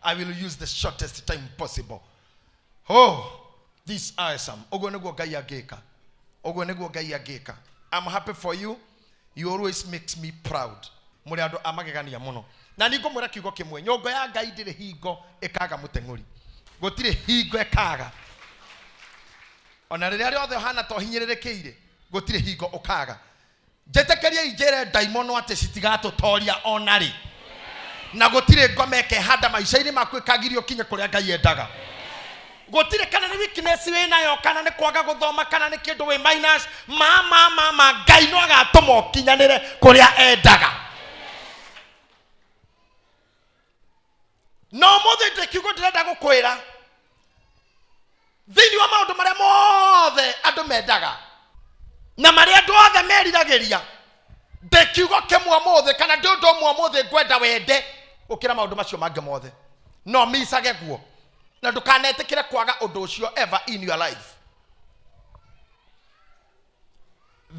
I will use the shortest time possible. Oh, this awesome. I'm happy for you. You always makes me proud. Muriado amagegania muno. Na niko mura kiugo kimwe. Nyongo ya Ngai ndire hingo ikaga muteng'uri. Gutire hingo ikaga. Ona riria riothe hana to hinyirerekeire. Gutire hingo ukaga. Jetekeria ijere daimono ate citigatũtoria onari. Na gutire ngome handa maisha-ini maku ikagirio kinye kuria Ngai endaga. Gutire kana ni weakness we nayo kana ni kwaga guthoma kana ni kindu we minus mama Ngai no agatũma kinyanire kuria endaga. No mothe ndekiugo ndirenda gukwira. Thini wa maundu maria mothe andu mendaga. Na maria andu othe meriragiria. Ndekiugo kimwe mothe kana ndondo mwe mothe ngwenda wende ukira maundu macio mange mothe. No misage guo. Na ndukanetikire kwaga undu ucio ever in your life.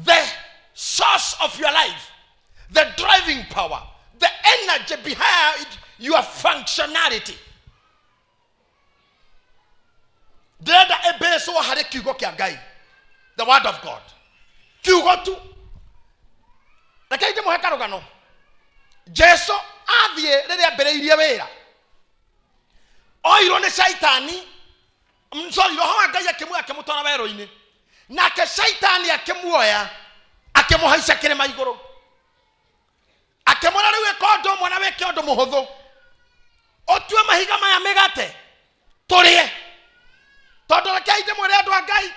The source of your life, the driving power, the energy behind your functionality. Ndenda ebeso hare kiugo kia Ngai, the word of God. Kiugo tu. Reke muhe karugano. Jesu athie riria mbereirie wira. Oiro ne shaitani. Mzori roho wa Ngai akimwe akimutona wero-ini. Nake shaitani akimuoya akimuhaisha kirima iguru. Akimura riwe kondo mwana weke undu muhuthu. Otue mahiga maya migate. Turie. Tondu reke inde mwire andu a Ngai.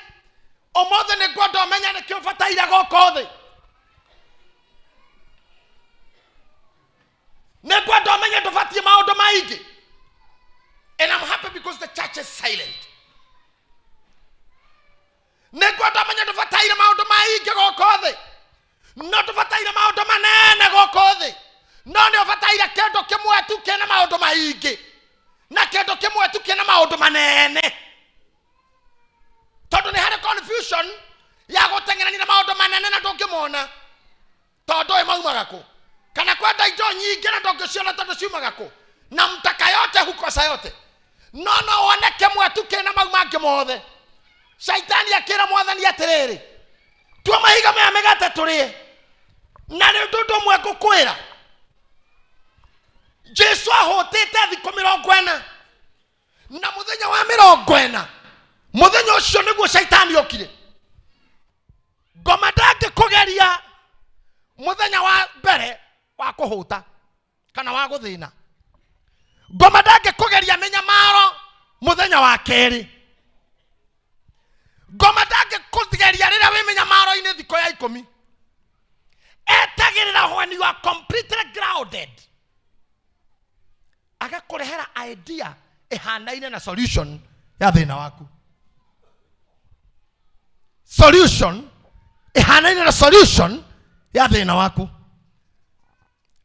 Omothe ni ngwenda menya ni kiubataire goko thi. Ni ngwenda menya ndubatie maundu maingi. And I'm happy because the church is silent. Negwada manya ndufataire maundu maingi gokothe. No ndufataire maundu manene gokothe. No ni ufataire kendo kimwe tu kena maundu maingi. Na kendo kimwe tu kena maundu manene. Tondu ni hari confusion ya guteng'erania na maundu manene na ndungimona. Tondu imaumaga ku. Kana kwenda indo nyingi na ndungiciona tondu ciumaga ku. Na mtaka yote hukosa yote. No oneke mwetu kena maumange mothe. Shaitani akira mwathani atiriri. Tua mahiga maya migate turie. Na ni ndundo mwe gukwira. Jesu ahotete thiko 40. Na muthenya wa 40. Muthenya ucio niguo shaitani okire. Ngoma ndake kugeria muthenya wa mbere wa kuhuta kana wa guthina. Ngoma ndake kugeria menya maro muthenya wa keri. Ngoma ndake kugeria rira we menya maro ine thiko ya 10. Etagirira when you are completely grounded. Agakurehera idea ehanaine na solution ya thina waku. Solution ehanaine na solution ya thina waku.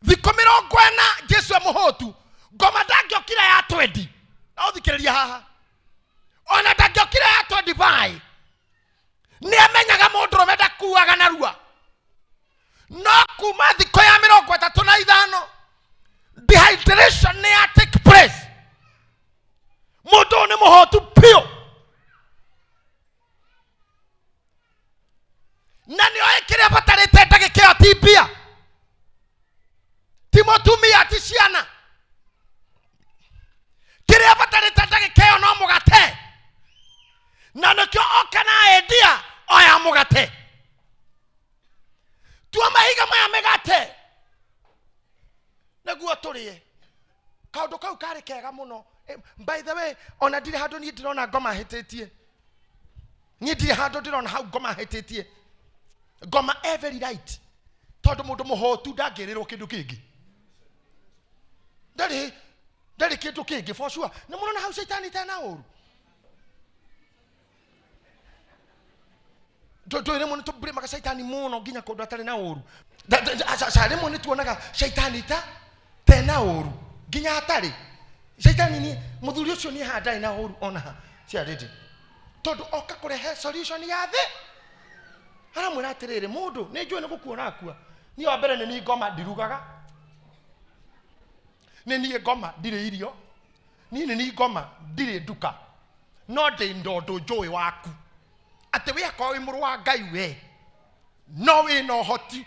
Thiko 40 Jesu emuhotu. Ngoma ndagiokira ya 20. Na uthikiriria haha. Ona ndagiokira ya 25. Ni amenyaga mundu romenda kuaga narua. No kuma thiko ya 35. Dehydration ni ya take place. Mundu ni muhotu pio. Nani oekire batarite ndagikio tibia. Timotumia ticiana. Kiria batarite ndagikio no mugate. Na nikyo okana idea oya mugate. Tua mahiga maya migate. Naguo turie. Kaundu kau kari kega muno. By the way, ona ndire handu ni ndirona ngoma hititie. Ni ndire handu ndirona hau ngoma hititie. Ngoma every right. Tondu mundu muhotu ndagirirwo kindu kingi. Ndari kindu kingi for sure. Ni murona hau shaitani tena uru. Ndoire muno tubure maka shaitani muno nginya kundu atari na uru. Sare muno tuonaga shaitani tena uru. Nginya atari. Shaitani ni muthuri ucio ni handai na uru ona ha. Cia ridi. Tondu oka kurehe solution ya the. Ara mwira atiriri mundu ni njue ni gukuona akua. Ni wa mbere ni ngoma ndirugaga. Ni ngoma ndire irio. nini ni ngoma ndire nduka no ndi ndondo njui waku ati we akwa wi muru wa Ngai we no we no hoti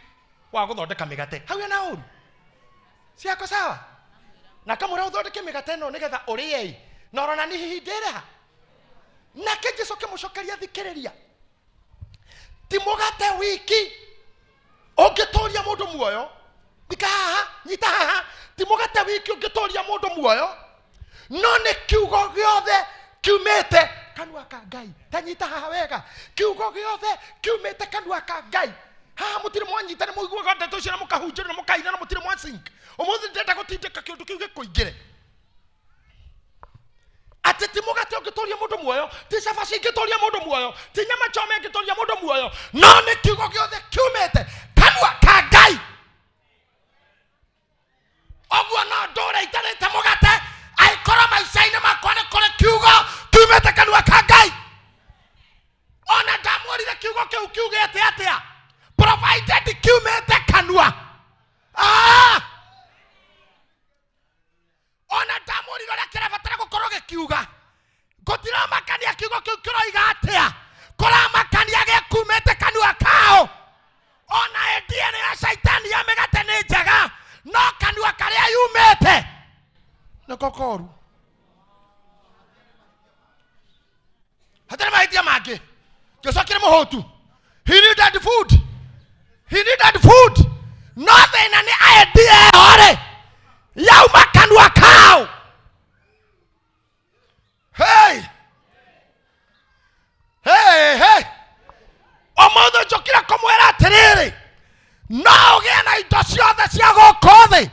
wa guthondeka migate hau na uru siako sawa na kama ura uthondeke migate no nigetha urie no rona ni hindira na Jesu kimucokeria thikiriria ti mugate wiki ungitoria mundu muoyo bikaha nyita haha ti mugate wiki ungitoria mundu muoyo no ni kiugo giothe kiumete kanua ka Ngai tanyita haha wega kiugo giothe kiumete kanua ka Ngai haha mutire mwanyita ni muiguaga ndeto cia mukahunjira na mukaina na mutire mwansink umuthi ndenda gutindika kindu kiu gikuingire ati ti mugate ungitoria mundu muoyo ti cabaci ingitoria mundu muoyo ti nyama chome ingitoria mundu muoyo no ni kiugo giothe kiumete kanua ka Ngai ogwo no ndore itarite mugate aikora maicaine makwa ni kore kiugo kiumete kanua ka Ngai ona ndamwirire kiugo kiu kiugete atia provided kiumete kanua ona ndamwirire ria kirabatara gukorwo gikiuga gutira makania kiugo kiu kiroiga atia kora makania gikumete kanua kao ona ediene ya shaitani ya migate ni njega no kanua karia yumete na kokoru hatari mahaitia mangĩ Gĩcokire mũhũtu he needed food nothing na nĩ idea hore yauma kanua kao hey ũmũthĩ njũkire kũmwĩra atĩrĩrĩ no ũgĩe na indo ciothe cia gũkũ thĩ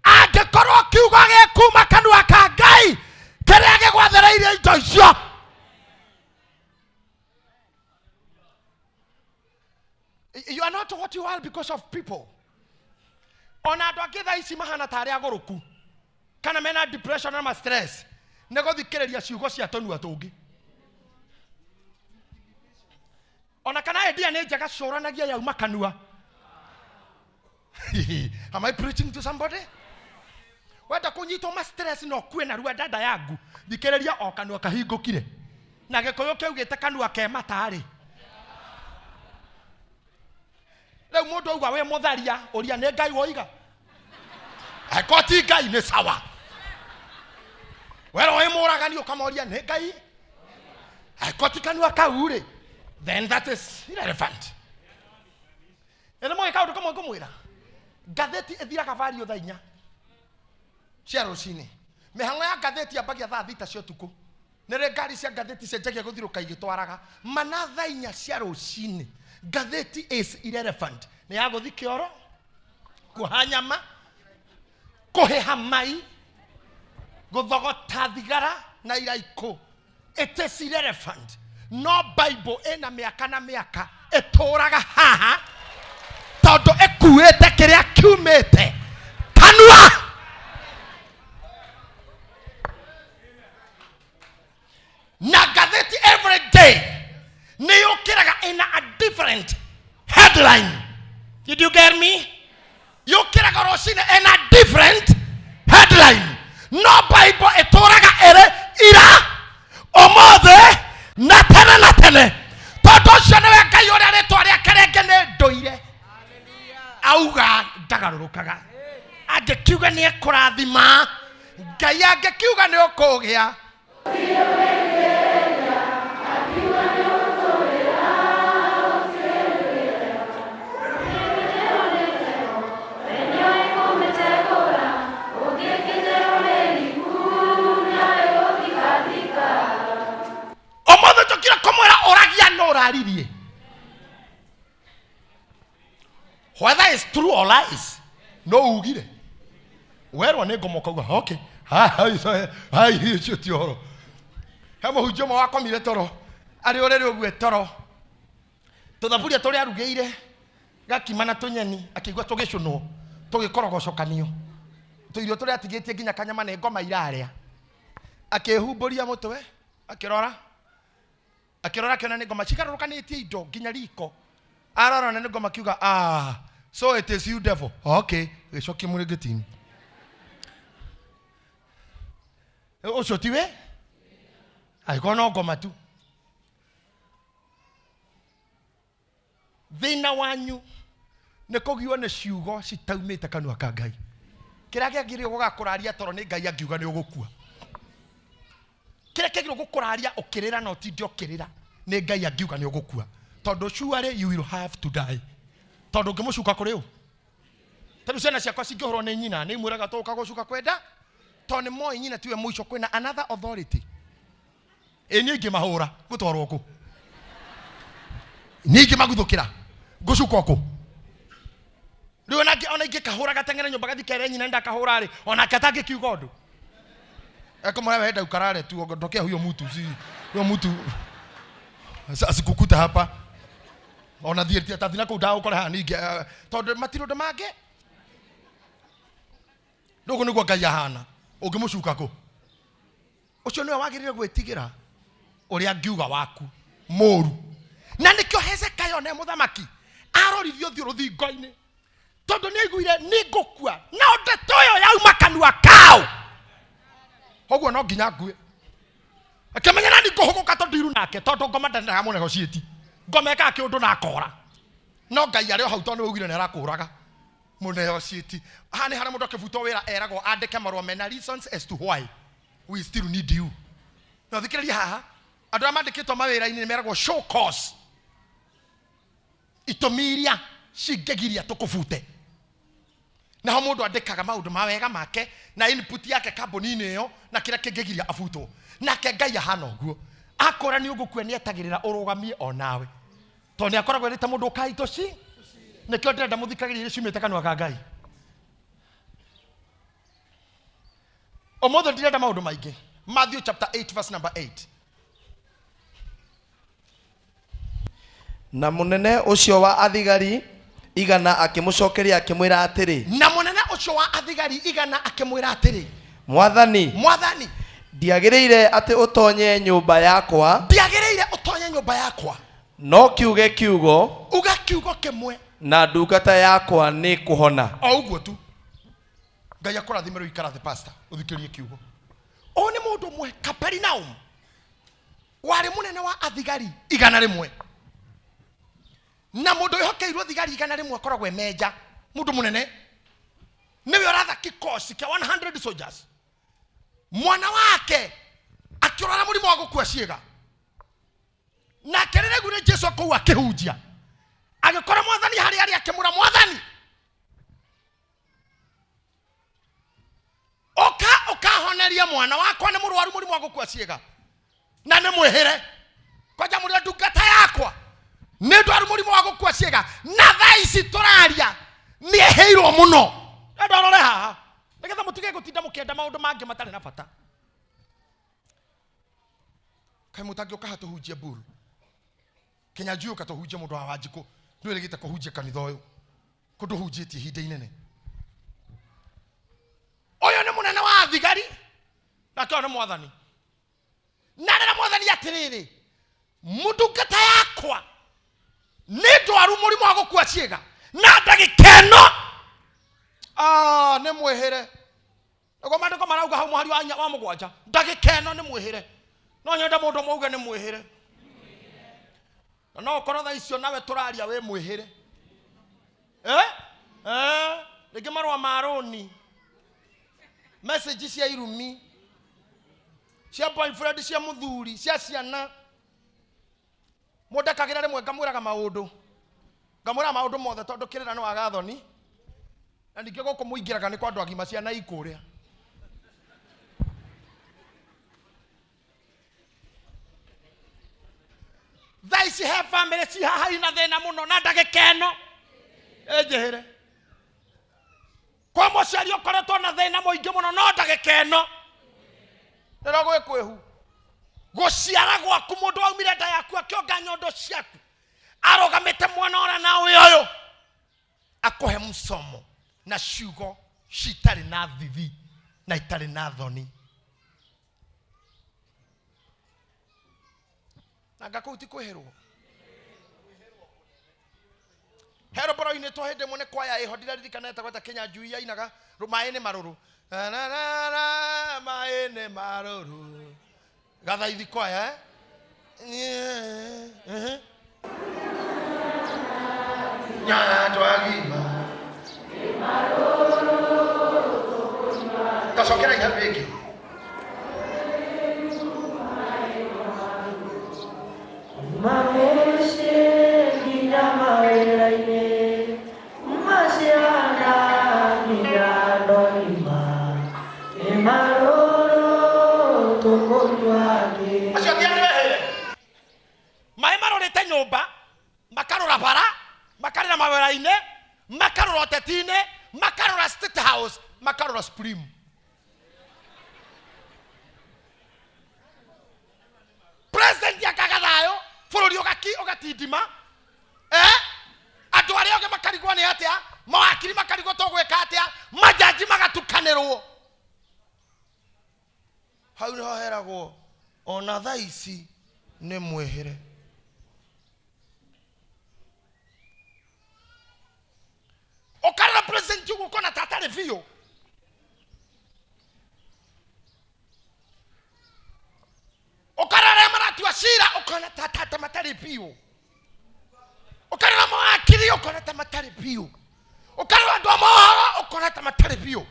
angĩkorwo kiugo gĩkuma kanua ka Ngai kĩrĩa gĩgwathĩrĩirie indo icio you are not what you are because of people ona andũ angĩ thaa ici mahana tarĩ agũrũku kana mena depression na stress nĩ gũthikĩrĩria ciugo cia tũnua tũngĩ ona kana idea nĩ njega cũranagia yauma kanua am I preaching to somebody wenda kunyitwo ma stress no kue na ruo dada yangu thikĩrĩria o kanua kahingũkire na gĩkũyũ kĩugĩte kanua ke matarĩ rĩu mũndũ auga we mũtharia ũria nĩ Ngai woiga akoti Ngai nĩ sawa wero we mũragani ũkamoria nĩ Ngai akoti kanua kau rĩ then that is irrelevant ene mwe kaundu kamwe ngũmwĩra ngathĩti ĩthiraga vario thaa 4 cia rũcinĩ mĩhang'o ya ngathĩti yambagia thaa 6 cia ũtukũ nĩrĩ ngari cia ngathĩti cenjagia gũthirũka igĩtwaraga mana thaa 4 cia rũcinĩ ngathĩti is irrelevant nĩ ya gũthi kĩoro kuoha nyama kũhĩha mai gũthogota thigara na iraikũ it is irrelevant no Bible ina mĩaka na mĩaka ĩtũraga haha tondũ ĩkuĩte kĩrĩa kiumĩte kanua na ngathĩti every day nĩ yũkĩraga in a different headline. Did you get me? Yũkĩraga rũcinĩ in a different headline. No Bible ĩtũraga ĩrĩ ira ũmũthĩ na tene na tene tondũ ũcio nĩwe Ngai ũrĩa rĩtwa rĩake rĩngĩ nĩ ndũire auga ndagarũrũkaga angĩkiuga nĩ ekũrathima Ngai angĩkiuga nĩ ũkũgĩa ũmũthĩ tũkire kũmwĩra ũragia no ũraririe whether it's true or lies no ugire werwo nĩ ngomoka uga okay hai icio ti ũhoro he mũhunjia ũmwe wakomire toro arĩ ũrĩrĩ ũguo toro tũthaburia tũrĩa arugĩire gakima na tũnyeni akĩigua tũgĩcũnwo tũgĩkorogocokanio tũirio tũrĩa atigĩtie nginya kanyama nĩ ngoma irarĩa akĩhumbũria mũtwe akĩrora akĩona nĩ ngoma cigarũrũkanĩtie indo nginya riko arora nĩ ngoma kiuga so it is you devil okay gĩcokie mũrĩngĩtini ucio tiwe aikono ngoma tu. Thina wanyu nä kå giwa nä ciugo citaumä te kanua ka Ngai. Kä rä a gä agä gå gakåraria toro nä Ngai angiuga nä å gå kua. Kä rä a kä agä gå kå raria å kä rä ra no tindä å kä rä ra nä Ngai angiuga nä å gå kua. Tondå surely you will have to die. Tondå ngä må cuka kå rä å tondå ciana ciakwa cingä hå rwo nä nyina nä imwä raga tå ka gå cuka kwenda tondå nä moä nyina tiwe må ico kwä na another authority. Ä niä ingä mahå ra gå twarwo kå niä ingä maguthå kä ra gå cuka kå rä ona ingä kahå ra gateng'ere nyå mba gathi kere nyina ndakahå ra rä onake atangä kiuga å ndå eko mwe wenda ukarare tu ondokea huyo mtu asikukuta hapa ona thieti atathina kå ndaga å kore haha ningä tondå matirå mangä ndågå nä guo Ngai ahana å ngä må cuka kå å cio nä we wagä rä re gwä tigä ra å rä a ngiuga waku må ru. Na nä kä o Hezekaia one må thamaki arorithio thiå rå thingo-inä tondå nä aiguire nä ngå kua na ndeto ä yo yauma kanua kao koguo no nginya ngue akä menya nani ngå hå gå ka tondå iru nake tondå ngoma ndendaga må negociati ngoma ä kä å ndå na akora no Ngai arä o hau tondå nä augire nä arakå raga må negociati. Haha nä harä må ndå akä butwo wä ra eragwo andäke marå mena reasons as to why we still need you. No thikä rä ria haha andå arä a mandä kä two mawä ra-inä nä meragwo show cause itå mi iria cingä giria tå kå bute. Naho må ndå andä kaga maå ndå mawega make na input yake kambuni-inä ä yo na kä rä a kä ngä giria abutwo nake Ngai ahana å guo akora nä å gå kua nä etagä rä ra å rå gamie onawe tondå nä akoragwo erä te må ndå å kaitå ci nä kä o ndä renda må thikagä rä ciumä te kanua ka Ngai. O må thå ndirenda maå ndå maingä. Matthew chapter 8 verse number 8. Na munene ucio wa athigari igana akimucokeria akimwira atiri, na munene ucio wa athigari igana akimwira atiri, mwathani ndiagiriire ati utonye nyumba yakwa, no kiuge kiugo uga kiugo kimwe na ndungata yakwa ni kuhona. O uguo tu. Ngai akũrathimĩre ikara the pastor uthikĩrie kiugo. O nĩ mũndũ ũmwe Kapernaum warĩ mũnene wa athigari igana rĩmwe. Na mũndũ wĩhokeirwo thigari igana rĩmwe akoragwo emenja mũndũ mũnene nĩwe ũratha kikosi kĩa 100 soldiers. Mwana wake akĩrwara mũrimũ wa gũkua ciĩga na kĩrĩrĩgu nĩ Jesũ kũu akĩhunjia agĩkora mwathani harĩa arĩ akĩmũra mwathani ũkahoneria mwana wakwa nĩ mũrwaru mũrimũ wa gũkua ciĩga na nĩ mwĩhĩre kwanja mũrĩa ndungata yakwa nĩ ndwaru mũrimũ wa gũkua ciĩga na thaa ici tũraria nĩehĩirwo mũno. Ndorore haha nĩgetha mũtige gũtinda mũkĩenda maũndũ mangĩ matarĩ na bata. Kaĩ mũtangĩũka hatũhunjie mburu Kenya njuĩka tũhunjie mũndũ wa Wanjikũ nĩwĩrĩgĩte kũhunjia kanitha ũyũ kũndũhunjĩtie ihinda inene. Ũyũ nĩ mũnene wa thigari nake nĩ mwathani na rĩrĩa mwathani atĩrĩrĩ mũndungata yakwa nĩ ndwaru mũrimũ wa gũkua ciĩga na ndagĩka ĩno nĩ mwĩhĩre. Ũguo maandĩko marauga hau mũhari wa mũgwanja ndagĩka ĩno nĩ mwĩhĩre. No nyenda mũndũ mauge nĩ mwĩhĩre. Na no ũkorwo thaa icio nawe tũraria wĩ mwĩhĩre. Rĩngĩ marũa ma Roni, message cia irumi, cia boyfriend, cia mũthuri, cia ciana. Mũndekagĩra rĩmwe ngamwĩraga maũndũ mothe tondũ kĩrĩra nĩ wa gathoni na ningĩ gũkũ mũingĩraga nĩ kwa andũ agima ciana ikũrĩa. Thaa ici he family ci haha ina thĩna mũno na ndagĩka ĩno ĩnjĩhĩre. Kwa mũciari ũkoretwo na thĩna mũingĩ mũno no ndagĩka ĩno nĩrogwĩkwĩhu gũciara gwaku mũndũ waumire nda yaku akĩonga nyondo ciaku arũgamĩte mwana ũrĩa nawe ũyũ akũhe mũsomo na ciugo citarĩ na thithi na itarĩ na thoni. Anga kũu ti kwĩhĩrwo. Herod koro-inĩ to hĩndĩ ĩmwe nĩ kwaya ĩhodire ririkanĩte gweta Kenya Njui yainaga maĩ nĩ marũrũ maĩ nĩ marũrũ gathaithi kwaya nyatwagima tacokera iha rĩngĩ maĩ marorete nyũmba makarora bara makarora mawĩra-inĩ makarora ũteti-inĩ makarora State House makarora Supreme. President yakaga thayo bũrũri ũgatindima andũ arĩa othe makarigwo nĩ atĩa mawakiri makarigwo tũgwĩka atĩa majaji magatukanĩrwo hau nĩho heragwo ona thaa ici nĩ mwĩhĩre. Ukarora president yuko kona tatare vio ukarora maratu ashira ukona tatata matare vio ukarora mawakili ukona tamatare vio ukarora ndomo ukona tamatare vio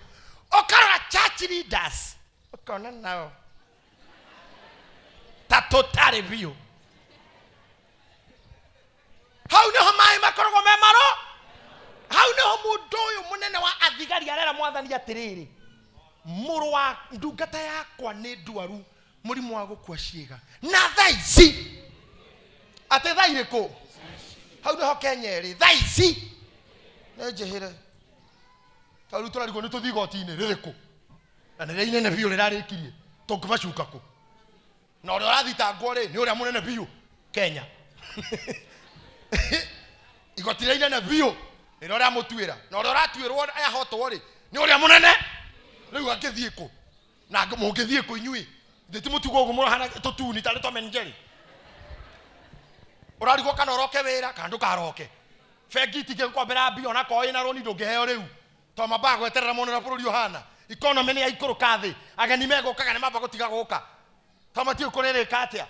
ukarora church leaders ukona nao tatotare vio hau niho mai makoragwo me maro hau niho mũndũ ũyũ mũnene wa athigari arera mwathani atĩrĩrĩ mũrũ wa ndungata yakwa nĩ ndwaru mũrimũ wa gũkua ciĩga na thaa ici atĩ thaa irĩkũ hau niho Kenya ĩrĩ thaa ici nĩ njĩhĩre hau tũrarigwo nĩ tũthiĩ igoti-inĩ rĩrĩkũ na nĩ rĩa inene biũ rĩrarĩkirie tũngĩmacuka kũ na ũrĩa ũrathitangwo rĩ nĩ ũrĩa mũnene biũ Kenya igoti rĩa inene biũ ĩrĩa ũrĩa mũtuĩra na ũrĩa ũratuĩrwo ahotwo rĩ nĩ ũrĩa mũnene rĩu angĩthiĩ kũ na mũngĩthiĩ kũ inyuĩ ndĩ mũtugo ũguo mũrahana tũtuni tarĩ Tom and Jerry ũrarigwo kana ũroke wĩra kana ndũkaroke bengi itingĩkwambĩra mbia ona korwo ĩna rũni ndũngĩheo rĩu to mambaga gweterera monera bũrũri ũhana economy nĩ yaikũrũka thĩ ageni megũkaga nĩ mamba gũtiga gũka to matiĩ kũrĩrĩka atĩa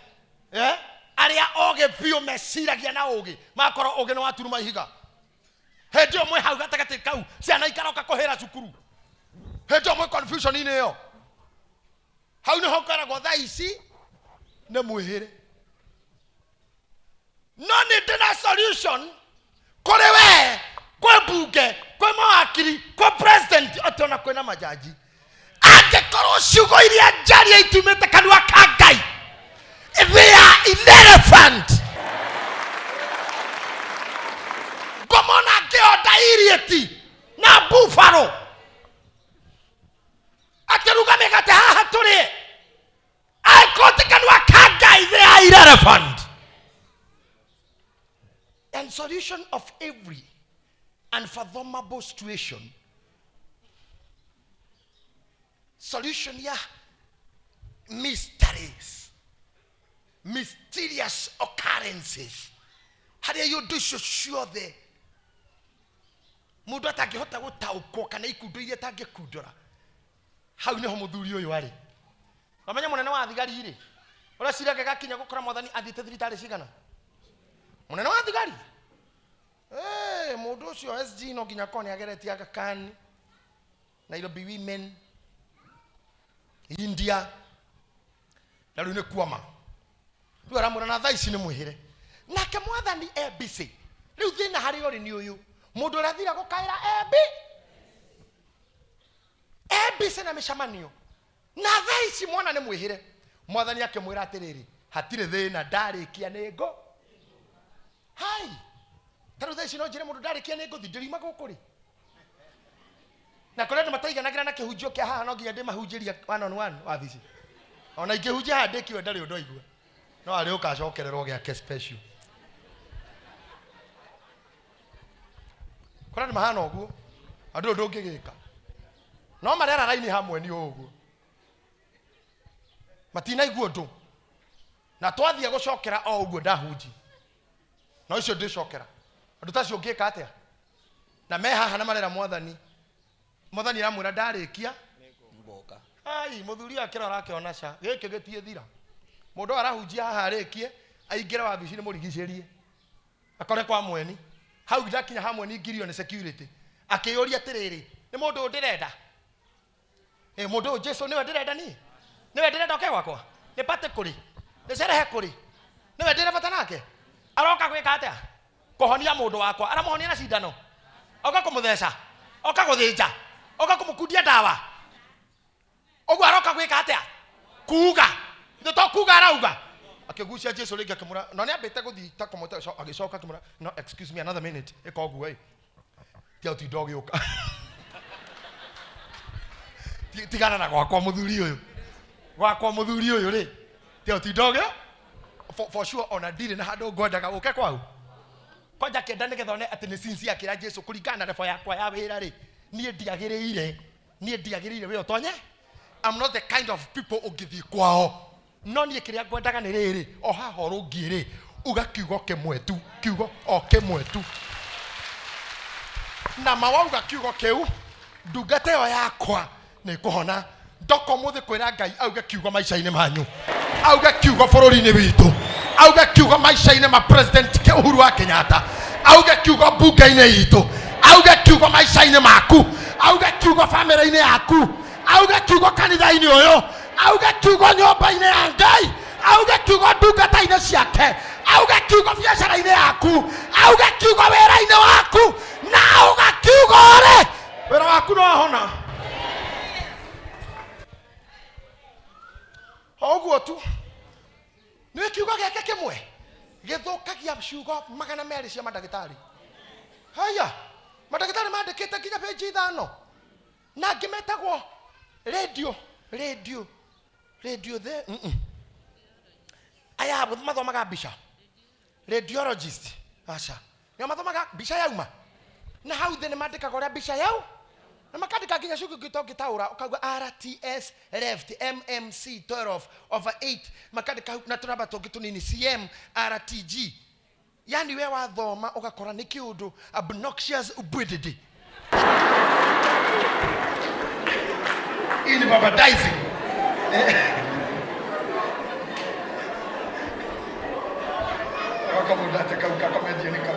arĩa ogĩ biũ meciragia na ũgĩ makorwo ũgĩ nĩ waturuma ihiga hĩndĩ ĩyo mwĩ hau gatagatĩ kau ciana ikaroka kũhĩra cukuru hĩndĩ ĩyo mwĩ confusion-inĩ ĩyo hau nĩho ũkoragwo thaa ici nĩ mwĩhĩre no nĩ ndĩ na solution kũrĩ we kwĩ mbunge kwĩ mawakiri kwĩ president atĩ ona kwĩna majaji angĩkorwo ciugo iria njaria itumĩte kanua ka Ngai they are irrelevant. Gomona geoda irieti na buffalo ateruga megate haha turi aikote kanwa ka Ngai they are irrelevant. And solution of every unfathomable situation, solution ya mysteries, mysterious occurrences. How do you do sure there? Mundu atangĩhota gũtaũkwo kana ikundo iria atangĩkundũra hau nĩho mũthuri ũyũ arĩ. Wamenya mũnene wa thigari rĩ ũrĩa ciraga gakinya gũkora mwathani athiĩte thibitarĩ cigana mũnene wa thigari mũndũ ũcio SG no nginya korwo nĩageretie Aga Khan, Nairobi Women, India na rĩu nĩ kuoma rĩu aramwĩra na thaa ici nĩ mwĩhĩre nake mwathani busy rĩu thĩna harĩ ũrĩ nĩ ũyũ mũndũ ũrathira gũkaĩra busy na mĩcemanio na thaa ici mwana nĩ mwĩhĩre mwathani akĩmwĩra atĩrĩrĩ hatirĩ thĩna ndarĩkia nĩ ngũ hai tarũ thaa ici no njĩre mũndũ ndarĩkia nĩ ngũthi ndĩrima gũkũ rĩ na kũrĩa andũ mataiganagĩra na kĩhunjio kĩa haha no nginya ndĩmahunjĩria 1-on-1 wabici ona ingĩhunjia haha ndĩkiwe ndarĩ ũndũ aigua no arĩ ũkacokererwo gĩake special kũrĩa andũ mahana ũguo andũ ndũngĩgĩka no marera raini hamwe nĩ ũguo matinaigua ũndũ na twathiĩ gũcokera o ũguo ndahunji no icio ndĩcokera andũ tacio ũngĩka atĩa na meha hana marera mwathani ramwira ndarikia Mboka. ai muthuri akirora akiona cha giki gitie thira mundu arahunjia haha arikie aingire wabici ni murigicerie akore kwa mweni hau ndakinya hamwe ni ngirio ni security akiyuria atiriri ni mundu ndirenda mundu Jesu niwe ndirenda niwe ndirenda oke gwakwa ni pate kuri ni cerehe kuri niwe ndirenda bata nake aroka gwika atia kuhonia mundu wakwa aramuhonia na cindano oka kumutheca oka guthinja oka kumukundia ndawa ogwo aroka gwika atia kuuga ndo to kuuga arauga akigucia Jesu ringi akimura no ni ambite guthi ta komote agicoka akimura no excuse me another minute iko ogwo tia ti dog yoka tigana na gwakwa muthuri uyu ri tia ti dog for sure ona ndire na handu ngwendaga uke kwau kwanja kenda nigethone ati ni sinsi akira Jesu kuringana na refa yakwa ya wira ri nie ndiagirire we otonye I'm not the kind of people ugithi kwao no nie kiria ngwendaga ni riri o haho rungiiri uga kiugo kimwe tu kiugo o kimwe tu na mawauga kiugo kiu ndungate yo yakwa ni kuhona ndoko muthi kwira Ngai auga kiugo maisha-ini manyu auga kiugo bururi-ini witu auga kiugo maisha-ini ma president Uhuru wa Kenyatta auga kiugo bunge-ini yitu auga kiugo maisha-ini maku auga kiugo family-ini yaku auga kiugo kanitha-ini uyu auga kiugo nyumba-ini ya Ngai auga kiugo ndungata-ini ciake auga kiugo biacara-ini yaku auga kiugo wira-ini waku na auga kiugo ri wira waku no wahona ogwo tu ni kiugo geke kimwe githukagia ciugo magana meri cia madagitari haya madagitari mandikite nginya page 5 na ngimetagwo radio the aya mathomaga mbica radiologist acha ni mathomaga mbica yauma na hau thĩ nĩ mandĩkaga ũrĩa mbica yau na makandĩka nginya ciugo gĩtaũra ũkauga RTS left MMC 12/8 makandĩka na tũnamba tũngĩ tũnini CM RTG yani we wathoma ũgakora nĩ kĩũndũ obnoxious ubwididi ini babadizing wakamudate kauka komedia nika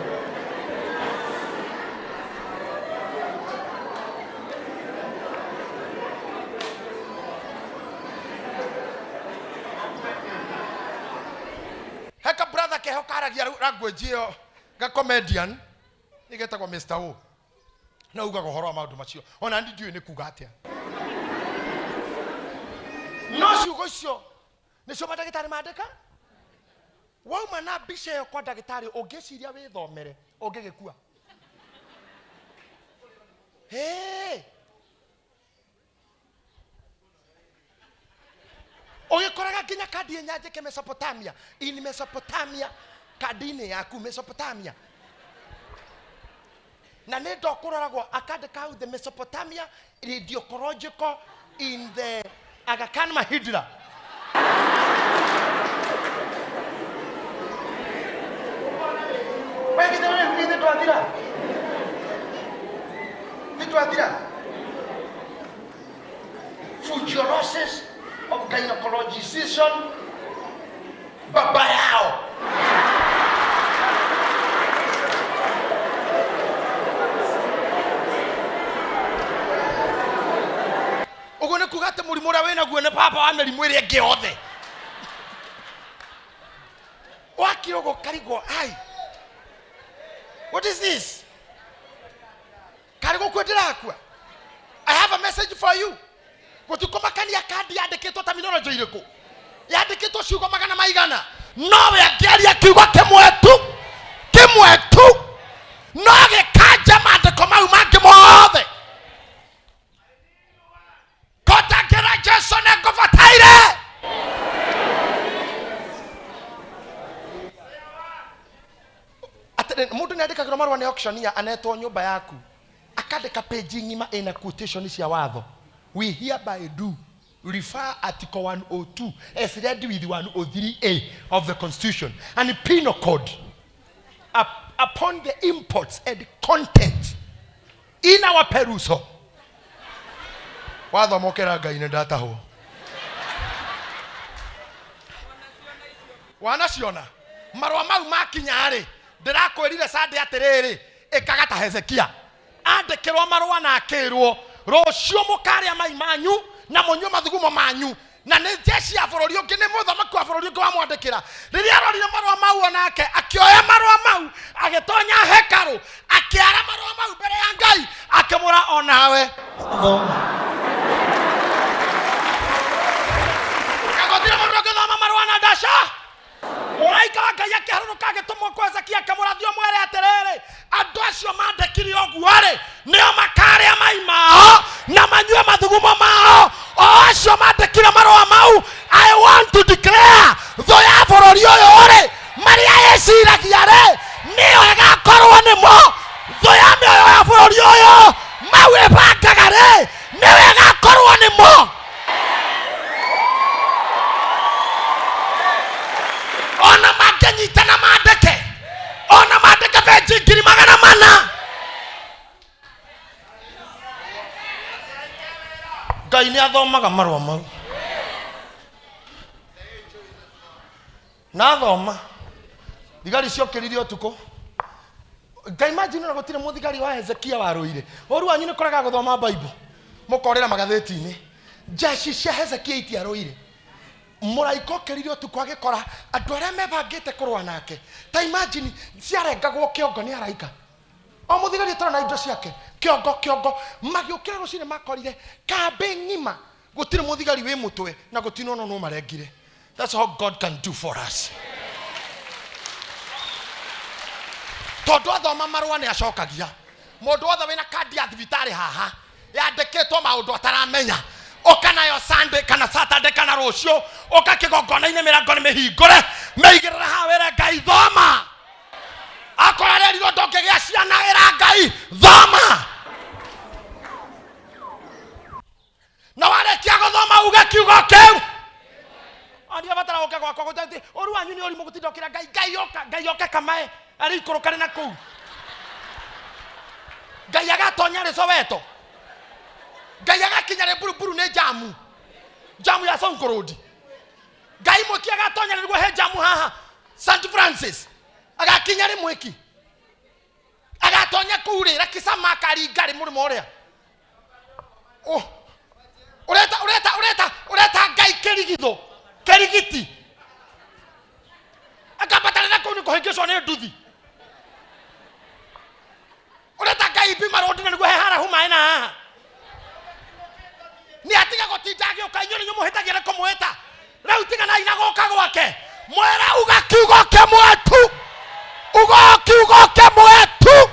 heka brother keho karagia language yo ga comedian nigetagwo Mr. O na uga gohoro maundu macio ona ndi ndiwe ni kuga atia no ciugo icio nicio madagitari mandika wauma na mbica ĩyo kwa ndagĩtarĩ ũngĩciria wĩthomere ũngĩgĩkua ũgĩkoraga nginya kandi nyanjĩke Mesopotamia in Mesopotamia kandi-inĩ yaku Mesopotamia na nĩ ndokũroragwo akandĩka hau the Mesopotamia radiological in the Aga Khan Mahindra Fugiosis of gynecologization baba yao ugo ne kugate murimu ra wena guo ne papa wa merimu ĩrĩa ĩngĩ yothe wakirogo karigo ai what is this karigo kwendera akua I have a message for you gutikomakania kandi yandikitwo terminology iriku yandikitwo ciugo magana maigana no we angiaria kiugo kimwe tu no gikanja mandiko mau mangi mothe kotakira Jesu ne ngũbataire atene mundu nĩandĩkagĩrwo marũa nĩ auctioneer anetwo nyũmba yaku akandĩka page ng'ima ina quotation cia watho we hereby do refer article 102 as read with 103A of the Constitution and the Penal Code upon the imports and content ina wa peruso wathomokera Ngai nĩ ndatahwo wanaciona marwa mau makinya-rĩ ndĩrakwĩrire Sunday atĩrĩrĩ ĩkaga ta Hezekia andĩkĩrwo marũa na akĩrwo rũciũ mũkarĩa mai manyu na mũnyue mathugumo manyu na nĩ jeshi ya bũrũri ũngĩ nĩ mũthamaki wa bũrũri ũngĩ wamwandĩkĩra rĩrĩa arorire marũa mau onake akĩoya marũa mau agĩtonya hekarũ akĩara marũa mau mbere ya Ngai akĩmwĩra onawe agotire mũndũ ũngĩthoma marũa na ndaca mũraika wa Ngai akĩharũrũka agĩtũmwo kwa Hezekia akĩmũrathio mwere atĩrĩrĩ andũ acio mandĩkire ũguo-rĩ nĩo makarĩa mai mao na manyue mathugumo mao o acio mandĩkire marũa mau. I want to declare thũ ya bũrũri ũyũ-rĩ marĩa yeciragia-rĩ nĩyo ĩgakorwo nĩmo thũ ya mĩoyo ya bũrũri ũyũ mau ĩbangaga-rĩ nĩyo ĩgakorwo nĩmo. Ona mangĩnyitana mandĩke ona mandĩke benji 400,000 Ngai nĩ athomaga marũa mau na athoma thigari ciokĩrire ũtukũ. Ngai imagine gũtirĩ mũthigari wa Hezekia warũire ũru wanyu nĩ koraga gũthoma Bible mũkorera magathĩti-inĩ jeshi cia Hezekia itiarũire mũraika okĩrire ũtukũ agĩkora andũ arĩa mebangĩte kũrũa nake ta imagine ciarengagwo kĩongo nĩ araika o mũthigari ũtarĩ na indo ciake kĩongo magĩũkĩra rũcinĩ makorire kambĩ ng'ima gũtirĩ mũthigari wĩ mũtwe na gũtirĩ ono no marengire. That's how God can do for us. Tondũ athoma marũa nĩ acokagia mũndũ wothe wĩna kandi ya thibitarĩ haha yandĩkĩtwo maũndũ ataramenya oka nayo Sunday kana Saturday kana rũciũ oka kĩgongona-inĩ mĩrango nĩ mĩhingũre meigĩrĩra haha wĩra Ngai thoma akora rĩrirwo ndũngĩgĩa ciana wĩra Ngai thoma na warĩkia gũthoma uge kiugo kĩu aria batara oka gwakwa gũtete ũru wanyu nĩ ũrimũ gũtindokĩra Ngai oka kamae arĩ ikũrũkane na kũu Ngai agatonya rĩ Soweto Ngai agakinya rĩ Buruburu nĩ jamu ya Sonko Road Ngai mwiki agatonya nĩguo he jamu haha St Francis agakinya rĩ mwiki agatonya kurĩra kisama karingari mũrĩmo ũrĩa ureta Ngai kĩrigiti akabatana na kũu nĩ kũhĩngĩcwo nĩ nduthi ureta Ngai Bima Road nĩguo he harahu maĩ na haha ni atiga gũtinda agĩũka inyuĩ nĩ mũhĩtagia kũmwĩta rĩu tigana ina gũka gwake mwera uga kiugo kĩmwe tu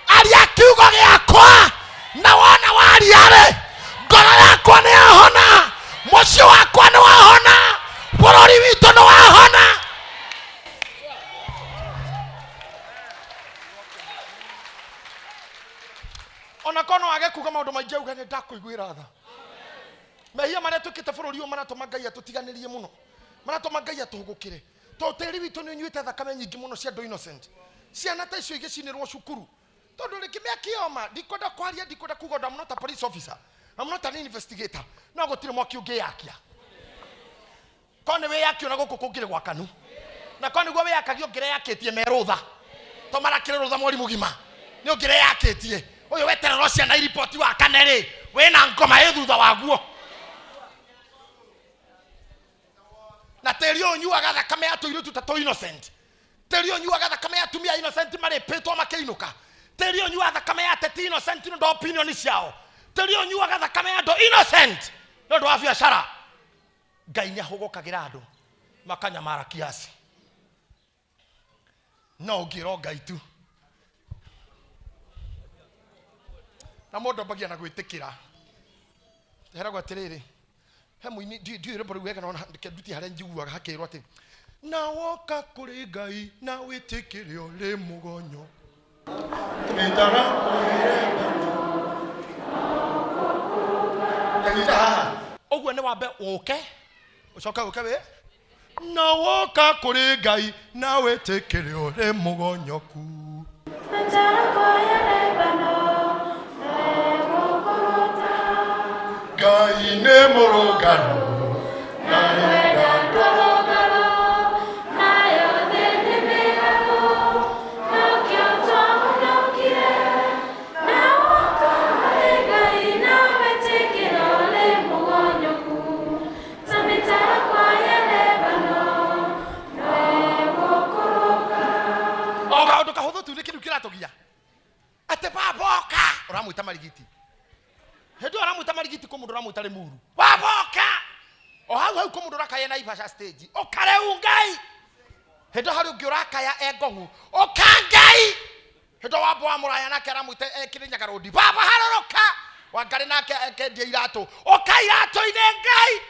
aria kiugo gĩakwa na wona waria-rĩ ngoro yakwa nĩ yahona mũciĩ wakwa nĩ wahona bũrũri witũ nĩ wahona. Ona kono wage kuga maũndũ maingĩ uga nĩ ndakũiguĩra tha mehia marĩa twĩkĩte bũrũri ũyũ maratũma Ngai atũtiganĩrie mũno maratũma Ngai atũhũgũkĩre tondũ tĩri witũ nĩ ũnyuĩte thakame nyingĩ mũno cia andũ innocent ciana ta icio igĩcinĩrwo cukuru tondũ rĩkĩmĩakioma ndikwenda kwaria ndikwenda kuga I'm not a police officer I'm not an investigator no gũtirĩ mwaki ũngĩyakia ko nĩ wĩyakio na gũkũ kũngĩrĩ gwakanu na ko nĩguo wĩyakagio ngĩreyakĩtie merũtha to marakĩrĩ rũtha mweri mũgima nĩ ũngĩreyakĩtie ũyũ weterero ciana iripoti wa kane-rĩ wĩna ngoma ĩ thutha waguo na tĩri ũyũ nyuaga thakame ya tũirĩtu ta tũ innocent tĩri ũyũ nyuaga thakame ya atumia innocent marĩpĩtwo makĩinũka tĩri ũyũ nyuaga thakame ya ateti innocent nĩ ũndũ wa opinion ciao tĩri ũyũ nyuaga thakame ya andũ innocent nĩ ũndũ wa biacara. Ngai nĩ ahũgũkagĩra andũ makanyamara kiasi no ũngĩra Ngai tu na mũndũ ambagia na gwĩtĩkĩra heragwo atĩrĩrĩ he mũini ndiũĩ rwĩmbo rũu wega no nduti harĩa njiguaga hakĩrwo atĩ na woka kũrĩ Ngai na wĩtĩkĩre ũrĩ mũgonyo twĩtaga ũguo nĩ wambe ũke ũcoke ũke wĩ na woka kũrĩ Ngai na wĩtĩkĩre ũrĩ mũgonyoku Ngai nĩ mũrũngano. Ate baboka uramuita marigiti hedo uramuita marigiti ko mundu uramuita le muru baboka o hau ko mundu rakaya na ibasha stage o kare ungai hedo haru giuraka ya egongu o kangai hedo wabo amuraya na kera muite ekirinya garodi baba haroroka wangari na ke die irato o kairato ine ngai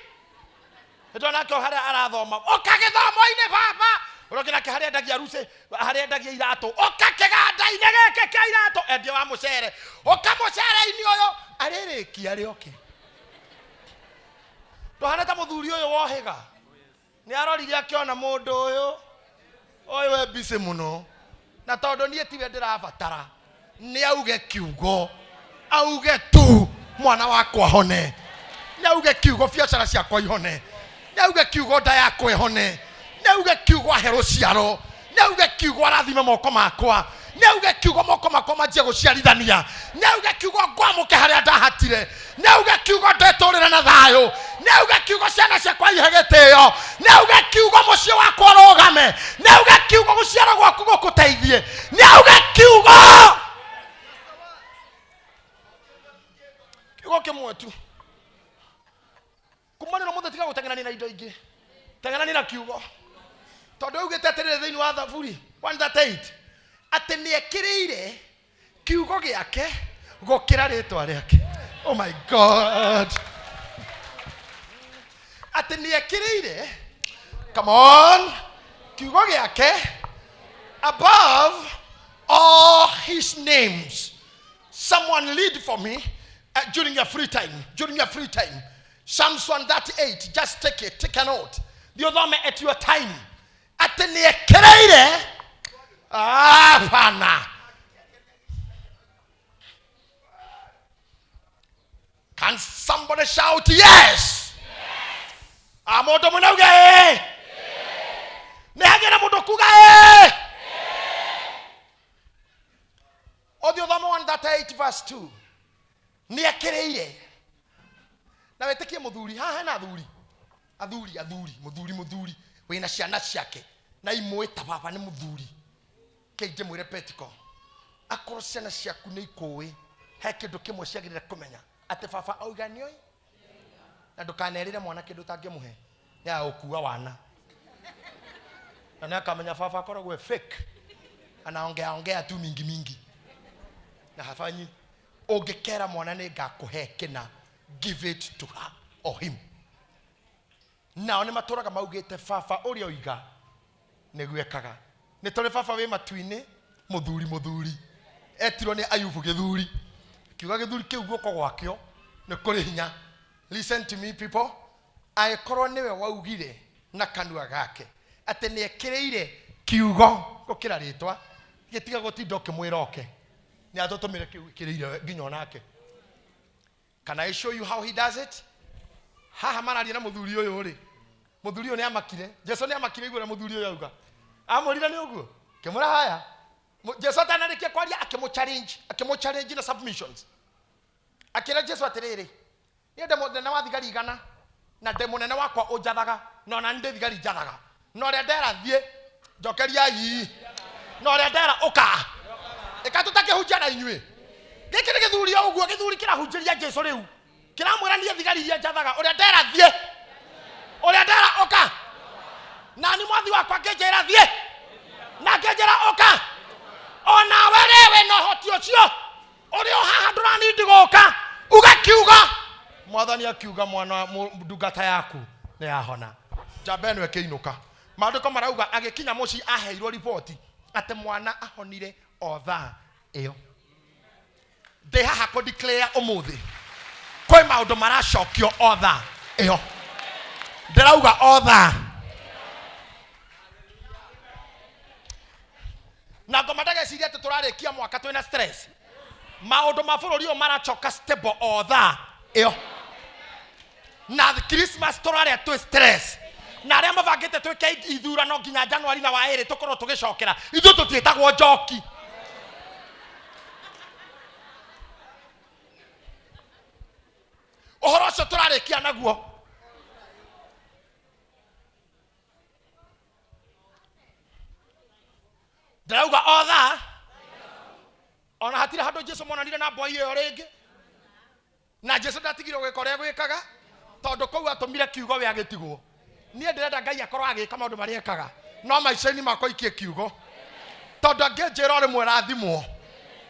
hedo na ko hara arathoma o kagithomo ine baba urokina ke haria ndagia ruse haria ndagia irato okakeganda inegeke ke irato endio wa mucere okamucere ini oyo arereki arioke tohana ta muthuri oyo wohega ni arorire akiona mundu oyo we bise muno na tondu nie tiwe ndirabatara ni auge kiugo auge tu mwana wakwa hone ni auge kiugo biacara ciakwa ihone ni auge kiugo nda yakwa ihone neuge kiugo hero ciaro neuge kiugo arathime moko makwa neuge kiugo moko makwa manjie guciarithania neuge kiugo ngwamuke haria ndahatire neuge kiugo ndeturire na thayo neuge kiugo ciana ciakwa ihegitio neuge kiugo mucie wakwa rogame neuge kiugo guciara gwaku gukuteithie neuge kiugo kimwe tu kumani no muthe tiga gutengenania na indo ingi tengenania na kiugo tondu ugite atirire thiini wa Thaburi 1:8 ati ni ekirire kiugo giake gukira ritwa riake. Oh my God, ati ni ekirire, come on, kiugo giake above all his names. Someone lead for me during your free time. Psalms 138, just take a note. The other at your time. Atene ekereire pana. Can somebody shout yes? Amoto munauge nehagera mundu kuga Odio thamo 1:8 verse 2 ni ekereire na wetekie muthuri haha na athuri muthuri wina ciana ciake na imwita baba ni muthuri keje mwire petiko akoro ciana ciaku ni ikuwi he kindu kimwe ciagirire kumenya ati baba auganioi na ndukanerire mwana kindu tangimuhe ya ukua wana na nakamenya baba akoragwe fake anaongea tu mingi na hafanyi ungikera mwana ni ngakuhe kina give it to her or him. Nao ni maturaga maugite baba uria oiga nigwekaga ni tore baba we matuine muthuri etirwo ni Ayubu githuri kiuga githuri kiu guoko gwakio ni kuri hinya. Listen to me people, aikorwo niwe waugire na kanua gake ati ni ekireire kiugo gukira ritwa gitiga gutindo kimwiroke ni atotomire kireire nginyo nake. Can I show you how he does it? Haha mararia na muthuri uyu ri muthuri uyu ni amakire Jesu ni amakire igura muthuri uyu auga amurira ni uguo kimura haya Jesu atanarikia kwaria akimu challenge na submissions akira Jesu atiriri ni ndemo na wathigari igana na ndemo nene wakwa ujathaga no na ndi thigari jathaga no ria ndera thie njokeria yi no ria ndera uka ikatutake hujja na inywe giki ni githuri uguo githuri kira hujjiria Jesu riu kiramwira ni thigari iria jathaga uria ndera thie uria ndera oka nani mwathi wakwa ngejera thie na ngejera oka ona werewe no hoti ucio urio haha ndurani ndiguka ugakiuga mwathani akiuga mwana ndungata yaku ni yahona jambeno ekiinuka maandiko marauga agikinya muci aheirwo ripoti ate mwana ahonire otha iyo they haha ko declare umuthi koi maundu maracokio otha iyo ndirauga otha na ngoma ndageciria ati turarikia mwaka twina stress maundu ma bururi o marachoka stable otha iyo na Christmas torare tu stress na aria mabangite twike ithurano nginya January na wairi tukorwo tugicokera ithu tutietagwo njoki uhoro ucio turarikia naguo ndarauga otha ona hatire handu Jesu monanire na boy iyo ringi na Jesu ndatigirwo gwika uria gwikaga tondu kou atumire kiugo we agitigwo nie ndirenda Ngai akorwo agika maundu maria ekaga no maicaini makwa ikie kiugo tondu anginjira rimwe rathimwo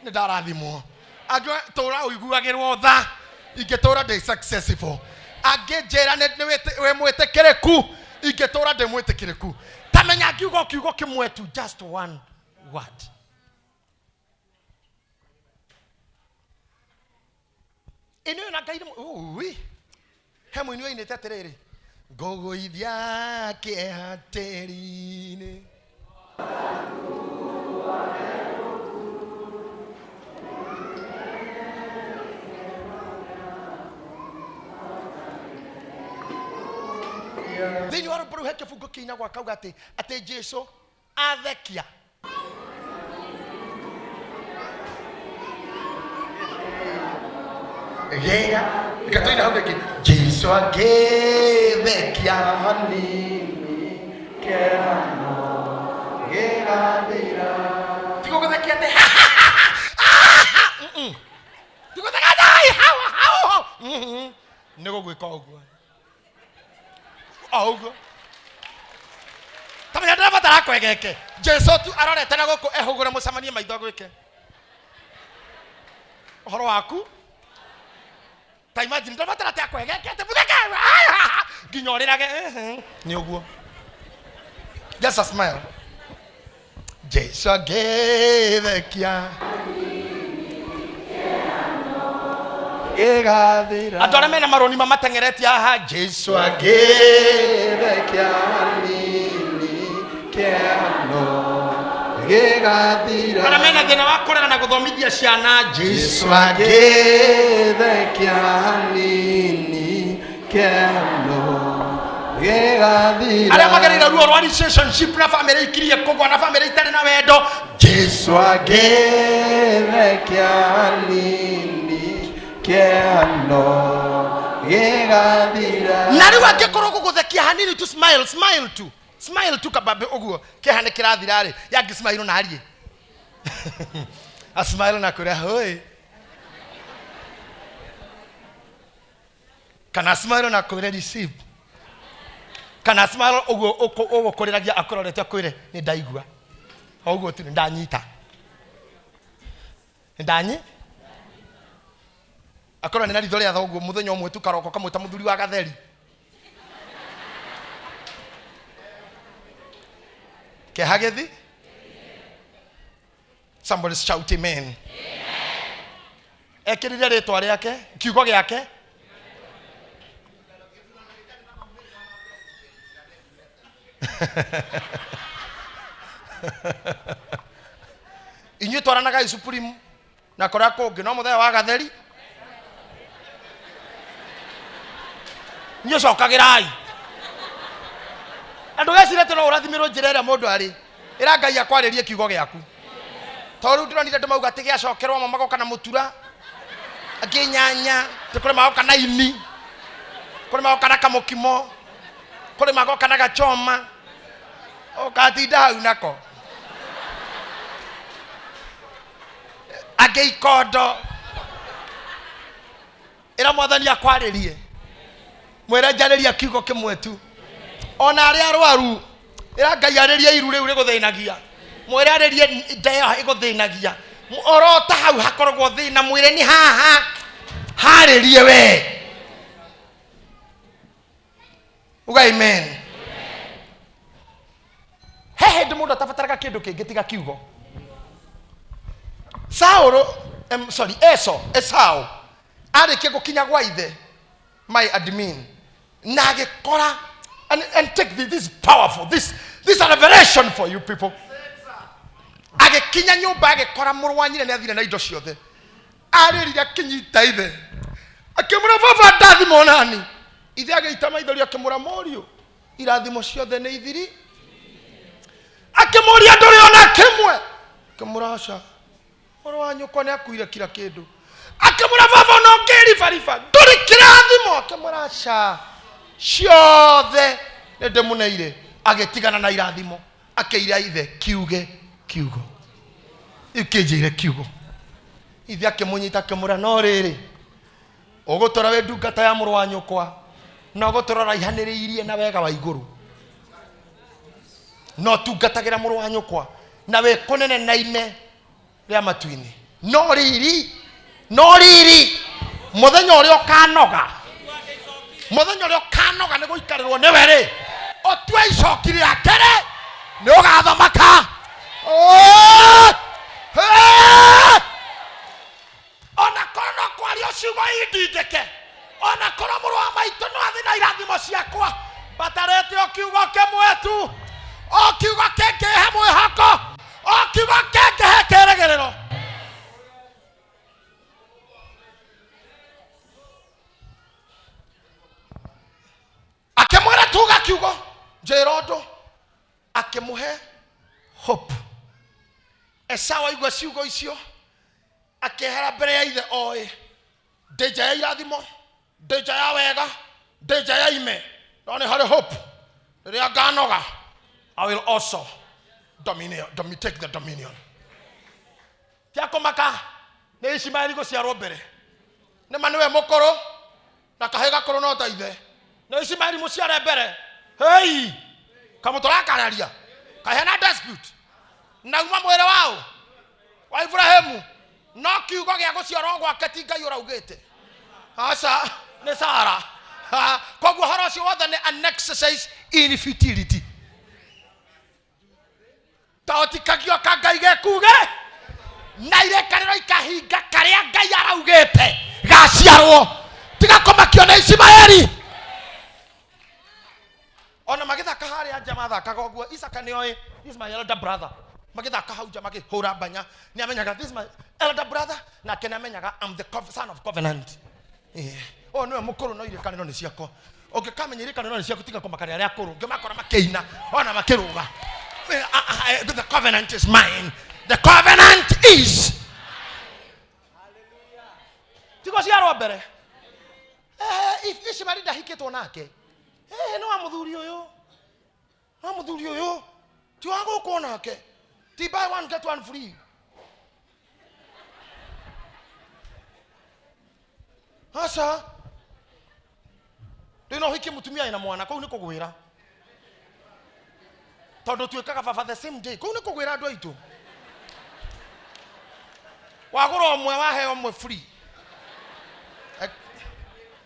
ni ndarathimwo angi tura uiguagirwo tha ingitura ndi successful anginjira ni we mwitikiriku ingitura ndi mwitikiriku tamenya kiugo kimwe tu just one word ino na Ngai ui hemu ino ine teterere gogoithia kihatirine thini wa rũmbũrũ he kĩbungo kĩinyagwo akauga atĩ Jesu athekia gega ikatoina hau rĩngĩ Jesu agĩthekia hanini kĩano gĩgathira tigo gũthekia atĩ tigo gũthekia atĩ hau nĩ gũgwĩka ũguo augo tamenya ndabatara kwegeke Jesu tu arorete na guku ehugure mucamanie maitho gwike uhoro waku ta imagine ndabatara ta kwegeke te butheke ginyorirage ni uguo just a smile Jesu agethekia egathira andore mena maroni mamatengereti aha Jesu agethekia nini kiano egathira andore mena thina wa kurera na guthomithia ciana Jesu agethekia nini kiano egathira aria magerera ruo rwa relationship na family ikirie kugwa na family itari na wendo Jesu agethekia nini kiano gĩgathira na rĩu angĩkorwo gũgũthekia hanini tu smile tu kababe ũguo kĩhane kĩrathira rĩ yangi smile na arie a smile na kũrĩa hoi kana smile na kũrĩa receive kana smile ũguo ũgũkũrĩragia akũrorete akwĩre nĩ ndaigua ũguo tu ndanyita ndanyi akora nina ritho ria thoguo muthenya umwe tu karoko kamwita muthuri wa gatheri ke hagethi somebody shout amen ekirire ritwa riake kiugo giake inyu twaranaga isupreme na kora kungi no muthenya wa gatheri nyo cokagirai andu gecirete no urathimirwo njira ĩrĩa mũndũ arĩ ĩra Ngai akwarĩrie kiugo gĩaku tondũ ndĩronire ndĩmauga atĩ gĩacokerwo magoka na mũtura angĩ nyanya kũrĩ magoka na ini kũrĩ magoka na kamũkimo kũrĩ magoka na gachoma ũkatinda hau nako angĩ ikondo ĩra Mwathani akwarĩrie mwere njarĩria kiugo kimwe tu ona aria arwaru ira Ngai arĩrie iru rĩu rĩgũthĩnagia mwere arĩrie ndeo ĩgũthĩnagia orota hau hakoragwo thĩna mwere ni haha harĩrie we uga amen he hĩndĩ mũndũ atabataraga kĩndũ kĩngĩ tiga kiugo Esau arĩkia gũkinya gwa ithe my admin nagekora and take this is powerful this is a revelation for you people agekinya nyumba agekora mũrũ wa nyina nĩ athire na indo ciothe arĩrire kinyita ithe akĩmũra baba ndathimwo nani ithe agĩita maithori akĩmũra mũriũ irathimo ciothe nĩ ithiri akĩmũria ndũrĩ ona kĩmwe akĩmũraca mũrũ wa nyũkwa nĩ akuire kira kĩndũ akĩmũra baba no ngĩribariba ndũrĩ kĩrathimo akĩmũraca ciothe nĩ ndĩmũneire agĩtigana na irathimo akĩira ithe kiuge kiugo ikĩnjĩire kiugo ithe akĩmũnyita akĩmũra no rĩrĩ ũgũtũra we ndungata ya mũrũ wa nyũkwa no gũtũra raihanĩrĩirie na wega wa igũrũ no tungatagĩra mũrũ wa nyũkwa na we kũnene na ime rĩa matu-inĩ no riri mũthenya ũrĩa ũkanoga nĩ gũikarĩrwo nĩwe rĩ ũtue icoki rĩake rĩ nĩ ũgathamaka ona korwo no kwaria ciugo indindĩke ona korwo mũrũ wa maitũ no athiĩ na irathimo ciakwa batarĩte o kiugo kĩmwe tu o kiugo kĩngĩhe mwĩhoko o kiugo kĩngĩhe kĩrĩgĩrĩro akĩmwĩra tuga kiugo njĩra ũndũ akĩmũhe hope Esau aigua ciugo icio akĩehera mbere ya ithe oĩ ndĩnja ya irathimo ndĩnja ya wega ndĩnja ya ime no nĩ harĩ hope rĩrĩa nganoga I will also take the dominion tiakũmaka nĩ Ishimaeli gũciarwo mbere nĩma nĩwe mũkũrũ na kahĩ gakũrũ no ta ithe nĩ Ishimaeli mũciare mbere hei kamũtũra kararia kahĩ na dispute nauma mwĩrĩ wao wa Ibrahimu no kiugo gĩa gũciarwo gwake ti Ngai ũraugĩte aca nĩ Sara koguo horo ũcio wothe nĩ an exercise in futility taũtikagio ka Ngai gekuge na irekanĩro ikahinga karĩa Ngai araugĩte gaciarwo tigakũmakio nĩ Ishimaeli ona magĩthaka harĩa nja mathakaga ũguo Isaka nĩoĩ this is my elder brother magĩthaka hau nja makĩhũra mbanya nĩ amenyaga this is my elder brother na nĩ amenyaga I'm the son of covenant o nĩwe mũkũrũ no irekanĩro nĩ ciakwa ũngĩkamenya irekanĩro nĩ ciaku tiga kũmakania arĩa akũrũ ngĩmakora makĩina ona makĩrũga the covenant is mine the covenant is tigo ciarwo mbere Ishimaeli ndahikĩtwo nake no wa mũthuri ũyũ ti wa gũkwo nake ti buy one get one free aca ndĩna ũhiki mũtumia ina mwana kũu nĩ kũgwĩra tondũ tuĩkaga baba the same day kũu nĩ kũgwĩra andũ aitũ wagũra ũmwe waheo ũmwe free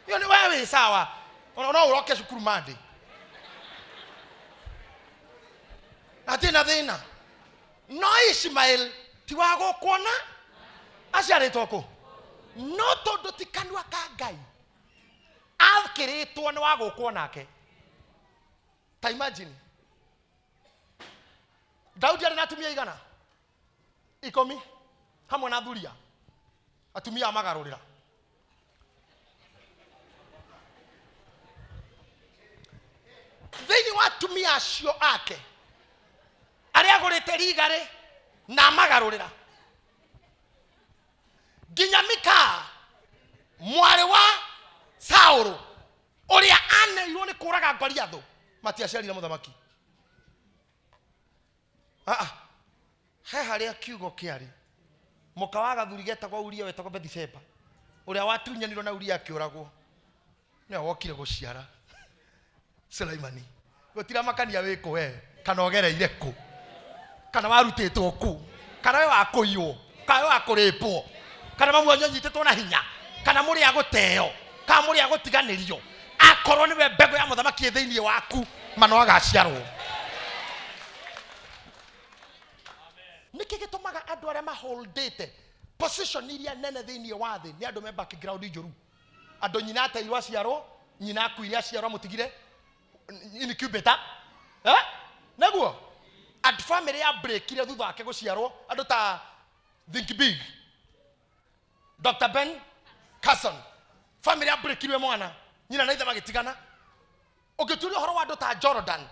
iyo nĩ wewe sawa no uroke cukuru Monday atina thina no Ishimaeli ti wa gũkuona aciarĩtwo kũ no tondũ ti kanua ka Ngai akĩrĩtwo nĩ wa gũkwo nake ta imagine Daudi arĩ na atumia igana 10 hamwe na thuria atumia amagarũrĩra thĩinĩ wa atumia acio ake arĩa agũrĩte rigarĩ na amagarũrĩra nginya Mika mwarĩ wa Saũlũ ũrĩa aneirwo nĩ kũraga Goliathũ matiaciarire mũthamaki he harĩa kiugo kĩarĩ mũka wa gathuri getagwo Uria wetagwo Bathsheba ũrĩa watunyanirwo na Uria akĩũragwo nĩwe wokire gũciara Sulaimani gũtira makania wĩkũ we kana ogereire kũ kana warutĩtwo kũ kana we wakũiywo kana we wakũrĩpwo kana mamu wanyu anyitĩtwo na hinya kana mũrĩ agũteo kana mũrĩ agũtiganĩrio akorwo nĩwe mbegũ ya mũthamaki thĩinĩ waku mano agaciarwo nĩkĩ gĩtũmaga andũ arĩa maholdĩte position iria nene thĩinĩ wa thĩ nĩ andũ me background njũru andũ nyina ateirwo aciarwo nyina akuire aciarwo mũtigire incubator naguo and family ya breakire thutha wake gũciarwo andũ ta Think Big Dr. Ben Carson family ya breakire mwana nyina na ithe magitigana ukituria horo wa ndota Jordan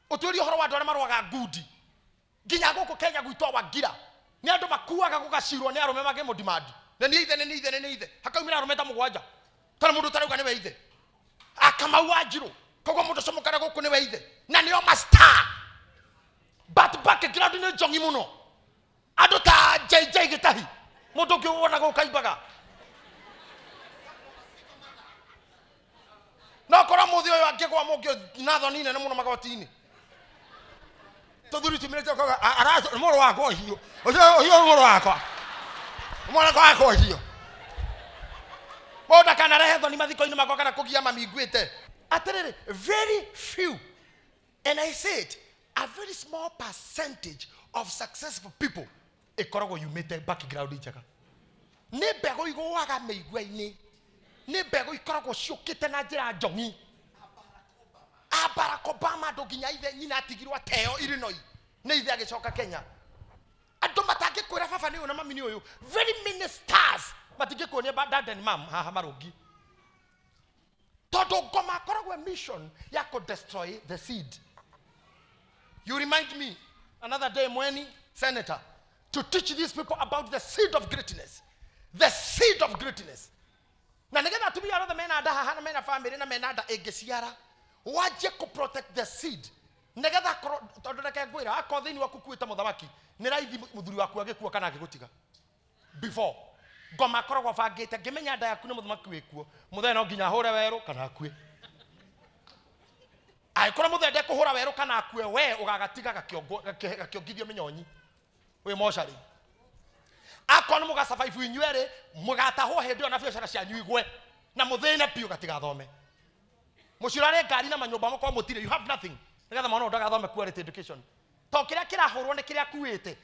uturia horo wa ndore marwaga ngudi nginya guku Kenya gwitwa Wagira ni andu makuaga gugacirwo ni arume mage mudimandi na ni ithe hakaumira arume ta mugwanja kana mundu tarauga ni we ithe Akamau Wanjiru kogo mundu somokana guku ni we ithe na nio master but background ni jongi muno andu ta JJ Gitahi mundu ngiwona gukaimbaga no kora muthi uyu angigwa mungio nathoni nene muno magotini tuthuri timirete koga ara moro wako hiyo hiyo moro wako mwana wako hiyo moda kana rehe thoni mathiko-ini makwa kana kugia mami ngwite atiriri very few and I said a very small percentage of successful people ikoragwo yumite background njega ni mbego igwaga meigwa-ini ni mbego ikoragwo ciukite na njira njongi Barack Obama ndoginya ithe nyina atigirwa teo Illinois ni ithe agicoka Kenya andu matangikwira baba ni una mami ni uyu very many stars matingikuonia dad and mom haha marugi todo ngoma koragwo mission ya ko destroy the seed. You remind me another day mweni senator to teach these people about the seed of greatness, the seed of greatness. Na nigenda tumia other men ada haha na mena family na mena ada egesiara waje ko protect the seed. Nigenda tondu reke ngwira akọ thini waku kuita muthamaki ni raithi muthuri waku agikuo kana agigutiga before ngoma koragwo bangite ngimenya nda yaku ni muthamaki wikuo muthenya no nginya hore weru kana akue ai kora muthende kuhura weru kana akue we ugagatiga gakiongithio minyonyi we moshari akonu muga survive inywere mugataho hendio na biashara cia nyuigwe na muthenya pio gatiga thome mucirare ngari na manyumba mako mutire you have nothing nigetha mwana ndaga thome quality education to kiria kirahurwo ni kiria kuite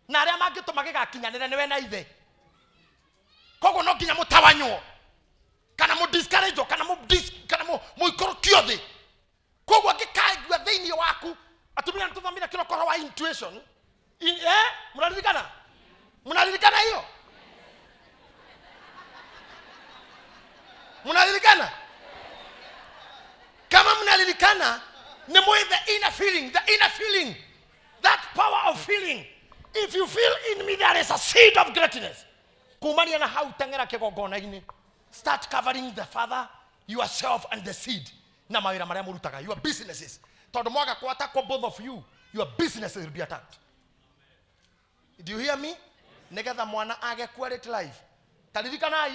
na aria mangituma gigakinyanire ni we na ithe kogo no nginya mutawanywo kana mu discourage kana mu ikorokio thi kogo ngikaigua thiini waku atumia ntuthamira kiro koro wa intuition mnaririkana hiyo mnaririkana kama mnaririkana ni mo the inner feeling that power of feeling. If you feel in me there is a seed of greatness kumania na how tengera kigongona-ini start covering the father yourself and the seed na mawira maria murutaga your businesses tondu mwaga kwata kwa both of you your business will be attacked. Do you hear me? Negetha mwana age quality life taririkana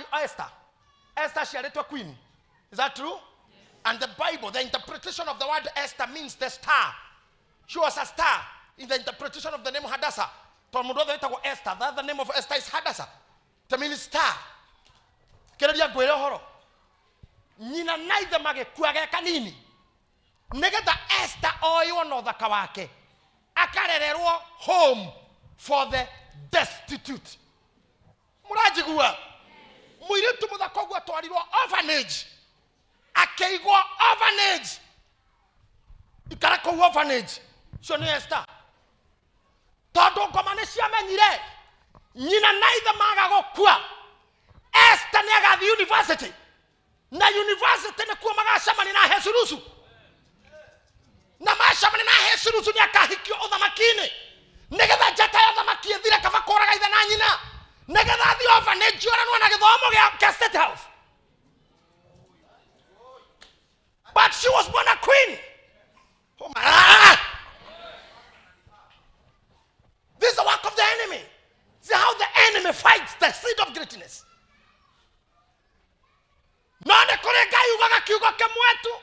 Esther ciaritwa queen, is that true? And the Bible, the interpretation of the word Esther means the star. She was a star in the interpretation of the name Hadassah. Esther, the name of Esther is Hadassah. That means star. Keredia gwere horo. Nyina naithe magekuage kanini. Negetha Esther oyo no thaka wake. Akarererwo home for the destitute. Murajigua. Muiritu muthaka gwa twarirwo orphanage. Akeigwa orphanage. Ikarako orphanage. So ni Esther. Todo ngomane ciamenyire nyina naithe magago kwa Esther ni agathi university na university ni kuo magacamani na Hesurusu na macamani na Hesurusu ni akahikio uthamakini nigetha njata ya uthamaki ithire kaba koraga ithe na nyina nigetha thi orphanage oranwa na githomo gia State House. But she was born a queen. Oh my. This is the work of the enemy. See how the enemy fights the seed of greatness. None korega yugaga kiugo ke mwetu.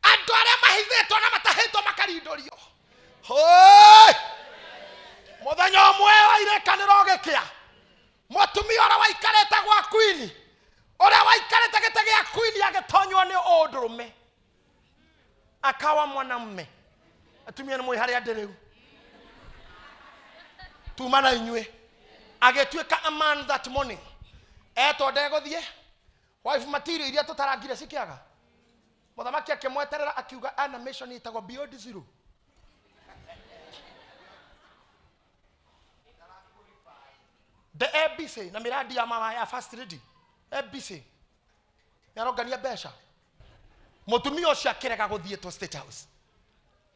Andu aria mahithetwo na matahetwo makaridorio. Hoi! Muthenya umwe wa irekaniro gikia. Mutumia ora waikarete gwa queen. Ora waikarete gite gia queen agitonywo ni undurume. Akawa mwanamume. Atumia ni mwihari adereu. Tumana inywe agetuika a man that morning eto ndegothie wife material iria tutarangire cikiaga muthamaki akimweterera akiuga ana mission itagwo beyond zero. The ABC na miradi ya mama ya first lady ABC yarongania mbeca mutumia ucio akirega guthie to State House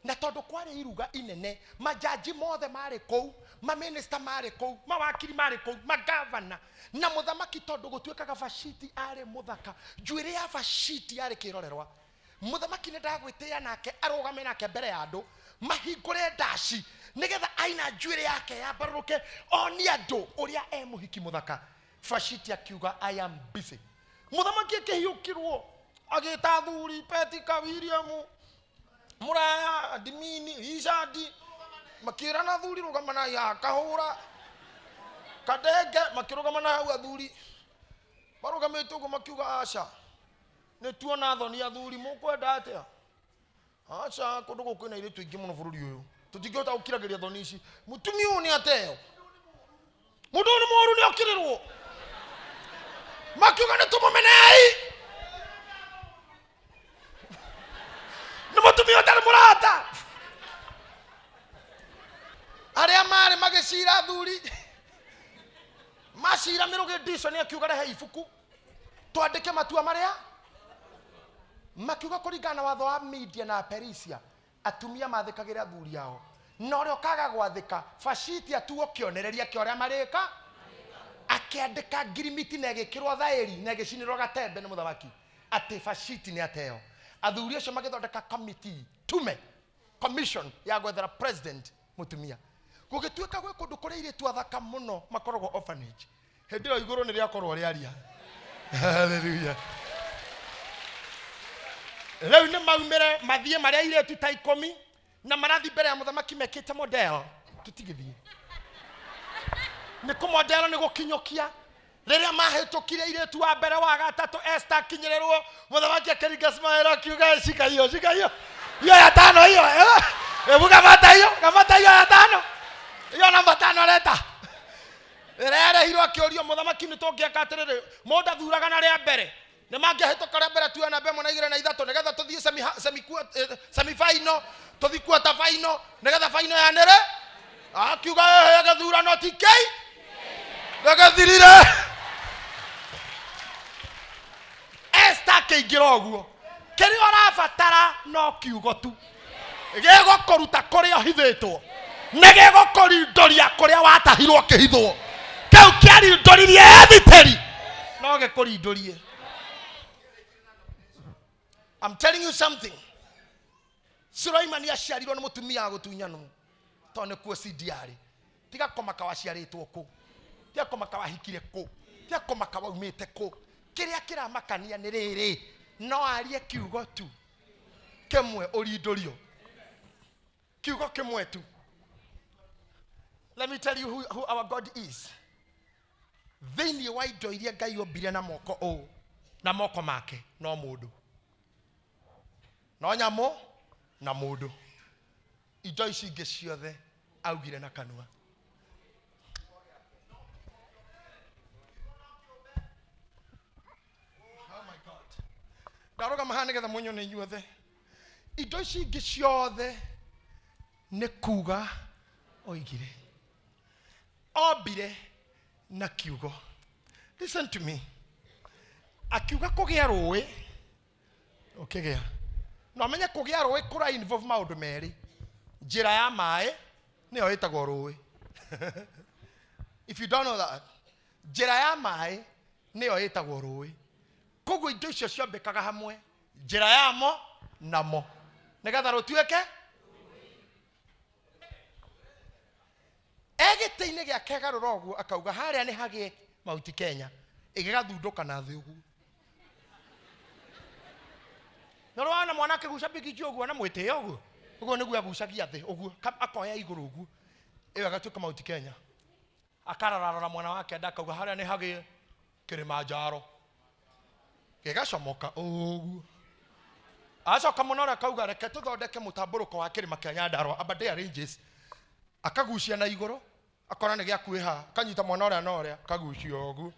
na tondu kwari iruga inene majaji mothe mari kou maminister mari kou mawakiri mari kou magavana na muthamaki tondu gutuikaga Vashiti ari muthaka njuire ya Vashiti ari kirorerwa muthamaki ne ndagwitia nake arugame nake mbere ya andu mahingure ndaci nigetha aina njuire yake ya baruke oni andu uria muhiki muthaka Vashiti akiuga I am busy muthamaki akihiukirwo agita thuri Petika William Muraya Dimini Ishadi makirana thuri rugamana ya kahura kadege makirugama na hau athuri barugamite ugo makiuga aca ne tuona thoni athuri mukwenda atia aca kundu gukwina ire tuingi muno bururi uyu tutingihota gukiragiria thoni ici mutumi uyu ni ateo mundu ni moru ni okirirwo makiuga ne tumumenei ni mutumi utari murata aria mari magicira thuri macira miruge diso ni akiuga rehe ifuku twandike matua maria makiuga kuringana watho wa media na Perisia atumia mathikagira thuri yao no rio kaga gwathika Vashiti atuo kionereria kioria marika akiandika ngirimiti na gikirwo thairi na gicinirwo gatembe ni muthamaki ati Vashiti ni ateo athuri acio magithondeka committee tume commission ya gwethera president mutumia gugituika gwe kundu kuri ire tu athaka muno makorogwo orphanage hendiro iguru ni riakorwo riaria hallelujah leo ni maumere mathie maria ire tu ta 10 na marathi mbere ya muthamaki mekite model tutigithie ni ku model ni gukinyokia riria mahetukire ire tu wa mbere wa gatatu Esther kinyererwo muthamaki akeringa smile kiuga shika hiyo hiyo ya tano hiyo ebuga mata hiyo ya tano iyo namba 5 leta rere hiro akiorio muthamaki ni tongiaka atiriri monda thuraga na ria mbere ni mangihituka ria mbere tuona mbere mona 2 na 3 nigetha tuthie semi final tuthie quarter final nigetha final ya nere akiuga gathura no TK ndagathirire Esther keingira oguo kiri orabatara no kiugo tu gego koruta kuria hithitwo negego korindoria kuria watahirwo kihithwo kau kiari ndoririe editeri no gekorindorie. I'm telling you something. Sulaimani aciarirwo ni mutumia gutunyanu tone kuo CDR tiga komaka waciaritwo ku tiga komaka wahikire ku tiga komaka waumite ku kiria kiramakania ni riri no arie kiugo tu kemwe urindorio kiugo kemwe tu. Let me tell you who our God is. Thini wa indo iria Ngai ombire na moko o na moko make no mundu no nyamo na mundu indo ici ingi ciothe augire na kanua. Oh my God. Daroga mahane getha munyo ne inyuothe indo ici ingi ciothe ne kuga oigire ombire na kiugo. Listen to me. Akiuga kugia ruwe ukigea no menye kugia ruwe kura involve maundu meri njira ya mae niyo itagwo ruwe. If you don't know that, njira ya mae niyo itagwo ruwe koguo indo icio ciombekaga hamwe njira yamo namo nigetha rutuike egite-ini gia kegarura oguo akauga haria ni hagie Mount Kenya igigathunduka na thi uguo norwana mwana kiguca bigiji uguo na mwite uguo uguo niguo agucagia thi uguo akoya iguru uguo iyo agatuka Mount Kenya akararara mwana wake ndakauga haria ni hagie Kilimanjaro gigacomoka uguo acoka munora akauga reke tuthondeke mutamburuko wa Kilima kia Nyandarua Aberdare Ranges akagucia na iguru akona ni gia kwiha kanyita mwana ora no ria kagucia ogu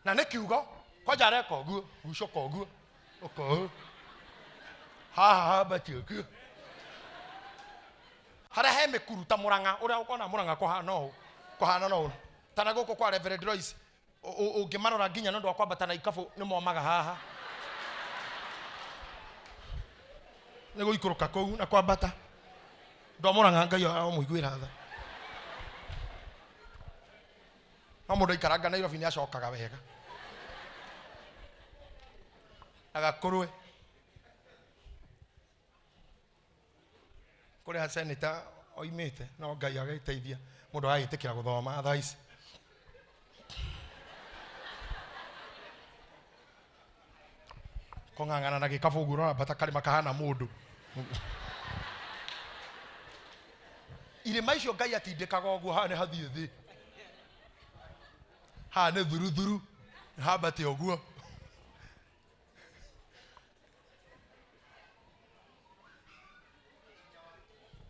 na ne kiugo koja reka ogu gucoka ogu oko ha batioku hara he mekuruta muranga uria ukona muranga kohana no tana guko kwa Reverend Royce ungimarora nginya no ndo kwambata na ikabu ni momaga haha nego ikuruka kou na kwambata ndomora Ngai amuiguira tha amundu ikaranga Nairobi ni acokaga wega agakurwe kuri ha senator oimite no Ngai agaiteithia mundu agaitikira guthoma thaici kongangana na gikabu gurora bata kalima kahana mundu ile maisho Ngai atindikaga uguo ha ne hathie thi ha ne thuru habate uguo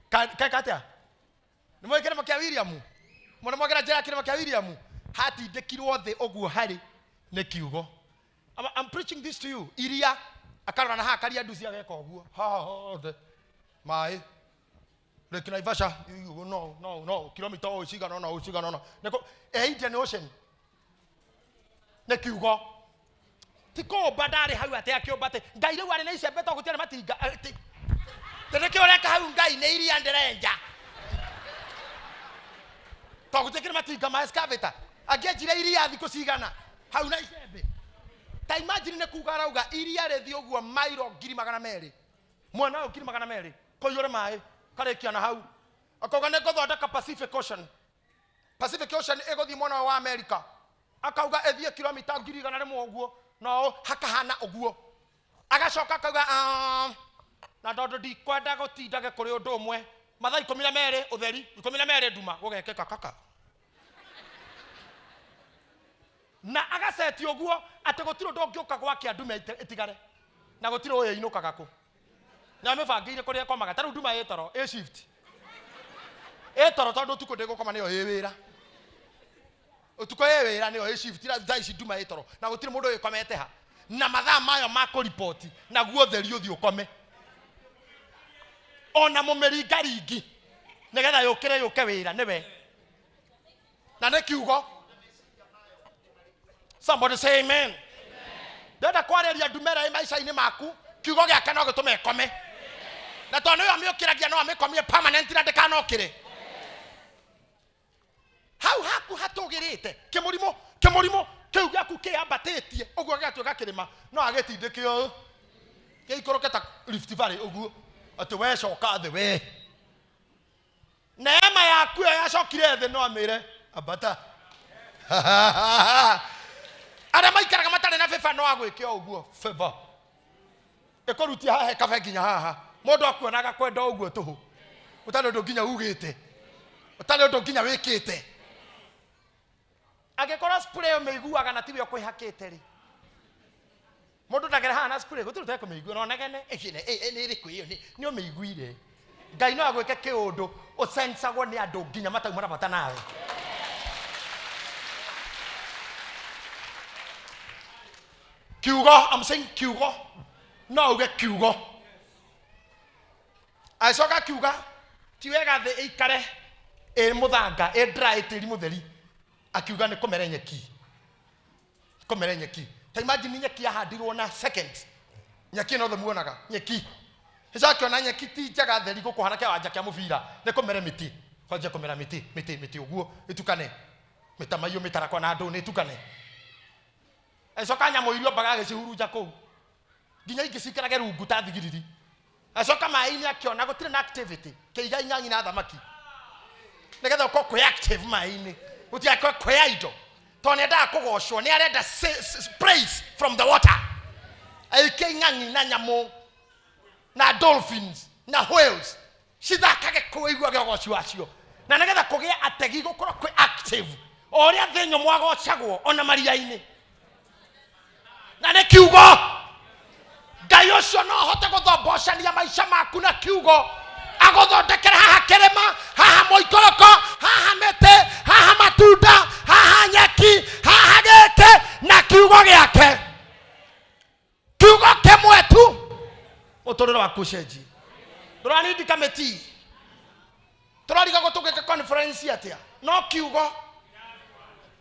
katia ni mwekere makia William mwana mwekera jera kire makia William hatindikirwo thi uguo hari ne kiugo. I'm preaching this to you. Iria akarora na hakaria nduci ageka uguo hothe mai Lake Naivasha no kilomita ucigana no neko Indian Ocean ne kiugo tiko badari hau ate akiobate Ngai riu ari na icembe to gutiare matinga tene kioreka hau Ngai ne iria nderenja to gutikire matinga ma excavator agienjire iria thiko cigana hau na icembe ta imagine ne kugara uga iria rethi uguo mairo 200 mwana o 200 koyore mai karekia na hau akauga ne gothondeka Pacific Ocean egothi mwana wa America akauga ethie kilomita 100 uguo no hakahana uguo agacoka akauga na ndondo ndikwenda gutindage kuri undu umwe mathaa 12 utheri 12 nduma gugekeka kaka na agaseti uguo ate gutiro ndongioka gwake andume itigare na gutiro uye inukaga ku na mebangire kuri komaga taru nduma yetoro a shift etoro tondu tuko ndegukoma niyo yewira utuko yewira niyo a shift ira thaici nduma yetoro na gutiro mundu uyikomete ha na mathaa mayo ma ku report na guo theri uthi ukome ona mumeringa ringi nigetha yuke wira niwe na ne kiugo. Somebody say amen. Dada kwareria ndumera maisha-ini maku kiugo giake no gitume kome na tondu yo amiukiragia no amikomie permanent na ndekanokire hau haku hatugirite kimurimo kiu giaku kiambatitie uguo giatuika kirima no agitindikio giikoroketa Rift Valley uguo ati we coka thi we neema yaku yo yacokire thi no amire abata ara maikaraga matare na favor no agwikio uguo favor ekorutia hahe kabe nginya haha mundu akuonaga kwenda uguo tuhu utane ndo nginya ugite utane ndo nginya wikite agekora spray yo meiguaga na tibio kwihakite ri mundu ndagera haha na spray gutiru teko meigua no negene ecine ni iriku iyo ni o meiguire Ngai no agwike kiundu usensagwo ni andu nginya mataumara bata nawe. Kiugo, I'm saying kiugo. No uge kiugo. Aicoka kiuga tiwega thi ikare muthanga dry tiri mutheri akiuga ni komere nyeki. Komere nyeki. Ta imagine nyeki yahandirwo na seconds. Nyeki no thumuonaga nyeki. Hica na nyeki ti njaga theri gukuhana kia wanja kia mubira ni komere miti. Kwanje komera miti uguo itukane. Mitamayo mitarakwa na andu ni itukane. Ecoka nyamo irio mbaga gicihuruja kou nginya ingicikarage rungu ta thigiriri ecoka mai-ini akiona gutire na activity keiga inyanyi na thamaki nigetha uko kwi active mai-ini utiakwe kwi ido to nenda kugocwo ni arenda praise from the water aike inyanyi na nyamo na dolphins na whales cithakage kuigua giogoci wacio na nigetha kugia ategi gukorwo kwi active oria thinyo mwagocagwo ona maria-ini na ne kiugo Ngai ucio no hote guthombocania maisha maku na kiugo aguthondekera haha kirima haha moikoroko haha mete haha matunda haha nyeki haha geke na kiugo giake kiugo kimwe tu uturiro waku cenji turani ndikameti turariga gutugika conference atia no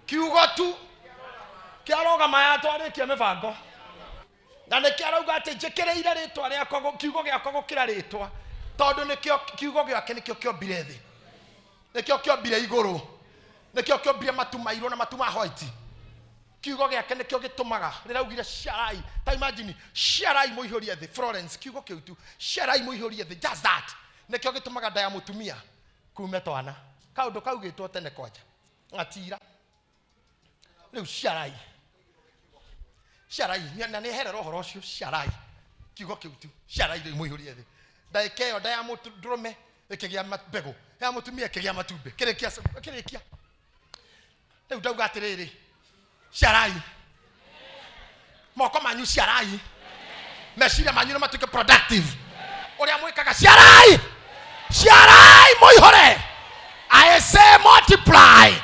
kiugo tu kiaroga maya twarikie mibango na nä kä arauga atä njä kä rä ire rä twa rä akwa kiugo gä akwa gå kä ra rä twa tondå nä kiugo gä ake nä kä o kä ombire thä nä kä o kä ombire igå rå nä kä o kä ombire matu mairå na matu ma white kiugo gä ake nä kä o gä tå maga rä raugire ciarai ta imagine ciarai må ihå rie thä Florence kiugo kä u tu ciarai må ihå rie thä just that nä kä o gä tå maga nda ya må tumia kume twana kaå ndå kaugä two tene kwanja ngatira rä u ciarai ciarai na nä herera å horo å cio ciarai kiugo kä u tu ciarai rä må ihå rie thä ndaä kä yo nda ya må ndå rå me ä kä gä a mbegå ya må tumia ä kä gä a matumbä kä rä kia rä u ndauga atä rä rä ciarai moko manyu ciarai meciria manyu nä matuä ke productive å rä a mwä kaga ciarai ciarai må ihå I say multiply.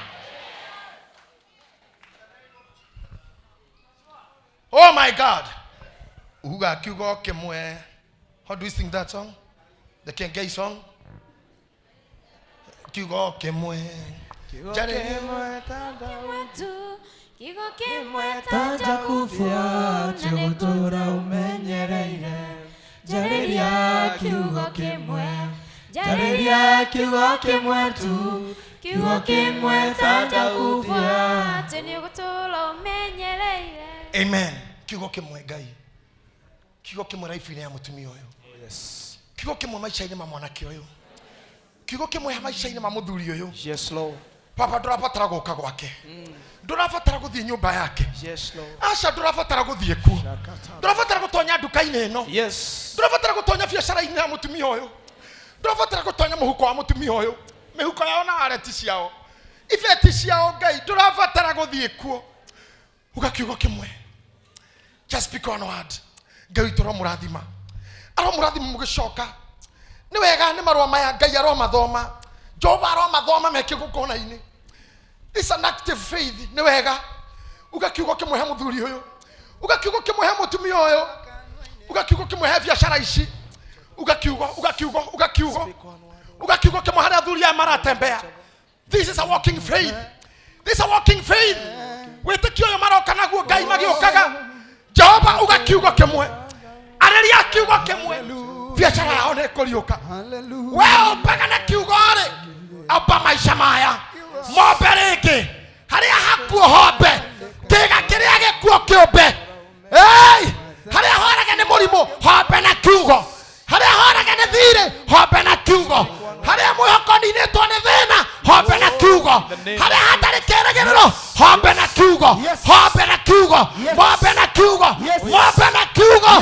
Oh my God. Uga kiugo kimwe. How do you sing that song? The Kengei song? Kiugo kimwe. Jare kimwe tu kiugo kimwe taja kufua chagutura umenyereire jariria kiugo kimwe jariria kiugo kimwe tu kiugo kimwe taja kufua teni gutura umenyereire. Amen. Kiugo kimwe Ngai. Kiugo kimwe raifu-inĩ ya mũtumia ũyũ. Yes. Kiugo kimwe maica-inĩ ma mwanake ũyũ. Kiugo kimwe maica-inĩ ma mũthuri ũyũ. Yes Lord. Papa ndũrabatara gũka gwake. Ndũrabatara gũthiĩ nyũmba yake. Yes Lord. Aca ndũrabatara gũthiĩ kuo. Ndũrabatara gũtonya nduka-inĩ ĩno. Yes. Ndũrabatara gũtonya biacara-inĩ ya mũtumia ũyũ. Ndũrabatara gũtonya mũhuko wa mũtumia ũyũ. Mĩhuko yao na areti ciao. Ibeti ciao Ngai ndũrabatara gũthiĩ kuo. Uga kiugo kimwe. Just speak one word. Ngai tũromũrathima. Aromũrathima mũgĩcoka. Nĩ wega nĩ marũa maya Ngai aromathoma. Jehova aromathoma meke gũkũna-inĩ. It's an active faith. Nĩ wega. Uga kiugo kimwe he mũthuri ũyũ. Uga kiugo kimwe he mũtumia ũyũ. Uga kiugo kimwe he biacara ici. Uga kiugo kimwe harĩa athuri aya maratembea. This is a walking faith. This is a walking faith. Wĩtĩkio ũyũ maroka naguo Ngai magĩũkaga. Jehova uga kiugo kimwe. Arĩria kiugo kimwe. Biacara yao nĩ ĩkũriũka. Wewe ũmbaga na kiugo rĩ. Amba maica maya. Mombe rĩngĩ. Harĩa hakuo hombe. Kĩga kĩrĩa gĩkuo kĩũmbe. Harĩa horaga nĩ mũrimũ hombe na kiugo. Harĩa horaga nĩ thirĩ hombe na kiugo. Harĩa mwĩhoko ninĩtwo nĩ thĩna hombe na kiugo. Harĩa hatarĩ kĩĩrĩgĩrĩro hombe na kiugo. Hombe na kiugo. Mombe na kiugo. Mombe na kiugo.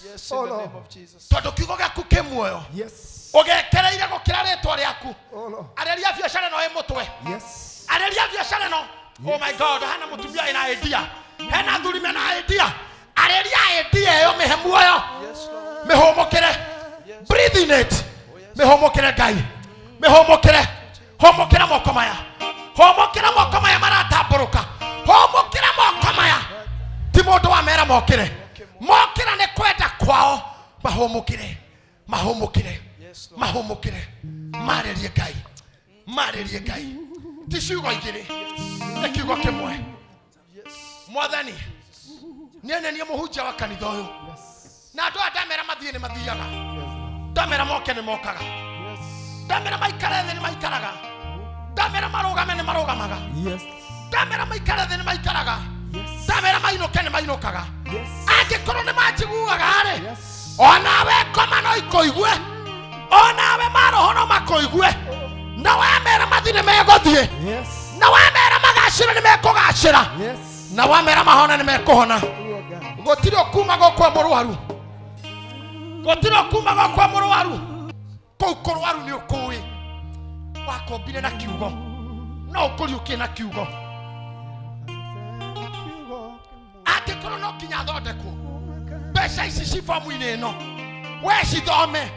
Yes, in the name of Jesus. Tondũ kiugo gĩaku kĩ muoyo. Yes. Ũgekereire gũkĩra rĩtwa rĩaku. Arĩria biacara ĩno ĩ mũtwe. Yes. Arĩria biacara ĩno. Oh my God, hana mũtumia ĩna idea. Hena thuri mena idea. Arĩria idea ĩyo mĩhe muoyo. Mĩhũmũkĩre. Breathe in it. Mĩhũmũkĩre Ngai. Mĩhũmũkĩre. Hũmũkĩra moko maya. Hũmũkĩra moko maya maratambũrũka. Hũmũkĩra moko maya. Ti mũndũ wa mera mokĩre. Mokĩra nĩ kwenda kwao. Mahũmũkĩre. Mahũmũkĩre. Mahũmũkĩre. Marĩrie Ngai. Marĩrie Ngai. Ti ciugo igĩrĩ. Nĩ kiugo kĩmwe. Mwathani. Niĩ mũhunjia wa kanitha ũyũ. Na andũ aya ndamera mathiĩ nĩ mathiaga. Ndamera moke nĩ mokaga. Ndamera maikare thĩ nĩ maikaraga. Ndamera marũgame nĩ marũgamaga. Ndamera maikare thĩ nĩ maikaraga. Ndamera mainũke nĩ mainũkaga. Angĩkorwo nĩ manjiguaga rĩ. Onawe ngoma no ikũigue. Onawe maroho no makũigue. Na wamera mathiĩ nĩ megũthiĩ. Na wamera magacĩra nĩ mekũgacĩra. Na wamera mahona nĩ mekũhona. Gũtirĩ ũkuma gũkwa mũrwaru. Gũtirĩ ũkuma gũkwa mũrwaru. Kũu kũrwaru nĩ ũkũĩ. Wakombire na kiugo. No ũkũriũkie na kiugo. Angĩkorwo no nginya thondekwo. Mbeca ici ci bomu-inĩ ĩno. We cithome.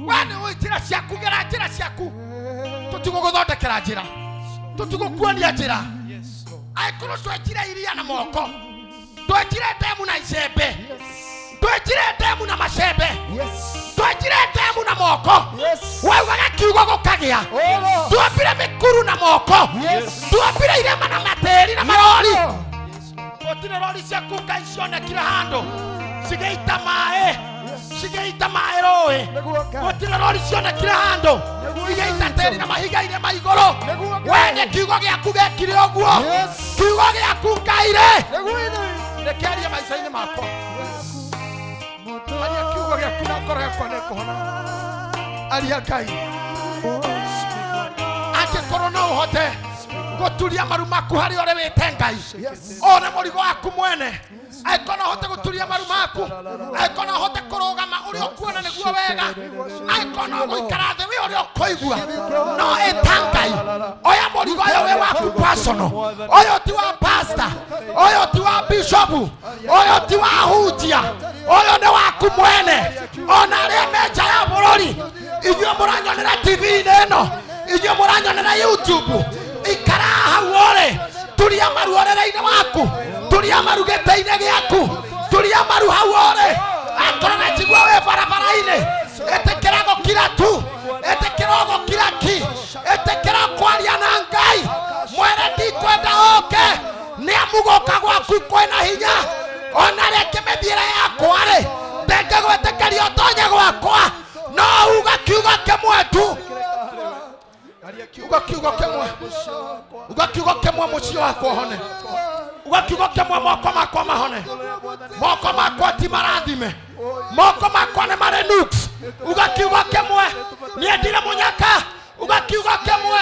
We nĩ ũĩ njĩra ciaku, gera njĩra ciaku. Tũtigũgũthondekera njĩra. Tũtigũkuonia njĩra. Angĩkorwo twenjire iria na moko. Twenjire ndemu na icembe. Twenjire ndemu na macembe. Twenjire ndemu na moko. Waugaga kiugo gũkagĩa. Tuombire mĩkuru na moko. Tuombire irema na matĩri na marori. ciaku Ngai cione kila handũ cigeita maĩ cigeita maĩ rũĩ gũtirĩ rori cione kila handũ cigeita tĩri na mahiga-inĩ ma igũrũ we nĩ kiugo gĩaku gekire ũguo kiugo gĩaku Ngai rekeria maica-inĩ makwa aria kiugo gĩaku na ngoro yakwa nĩkũhona aria Ngai angĩkorwo no ũhote gũturia maru maku harĩ ũrĩa wĩte Ngai one mũrigo waku mwene aikona hote guturia maru maku aikona hote kurugama uri okuona niguo wega aikona guikara thi wi uri okuigua no etangai oya murigo yo we waku personal oyo ti wa pastor oyo ti wa bishop oyo ti wa hujia oyo ne waku mwene ona ri meja ya bururi inyuo muranyonera TV ino inyuo muranyonera YouTube ikara hau uri turia maru orere-inĩ waku turia maru gĩtĩ-inĩ gĩaku turia maru hau ore akorwo na njigua we barabara-inĩ ĩtĩkĩra gũkira tu ĩtĩkĩra gũkira ki ĩtĩkĩra kwaria na Ngai mwere ndikwenda oke nĩ amũgoka gwaku kwĩna hinya ona rĩngĩ mĩthiĩre yakwa-rĩ ndĩngĩgwĩtĩkĩria ũtonye gwakwa no uga kiugo kĩmwe tu uga kiugo kĩmwe uga kiugo kĩmwe mũciĩ wakwa hone uga kiugo kĩmwe moko makwa mahone moko makwa ti marathime moko makwa nĩ marĩ nuks uga kiugo kĩmwe niĩ ndirĩ mũnyaka uga kiugo kĩmwe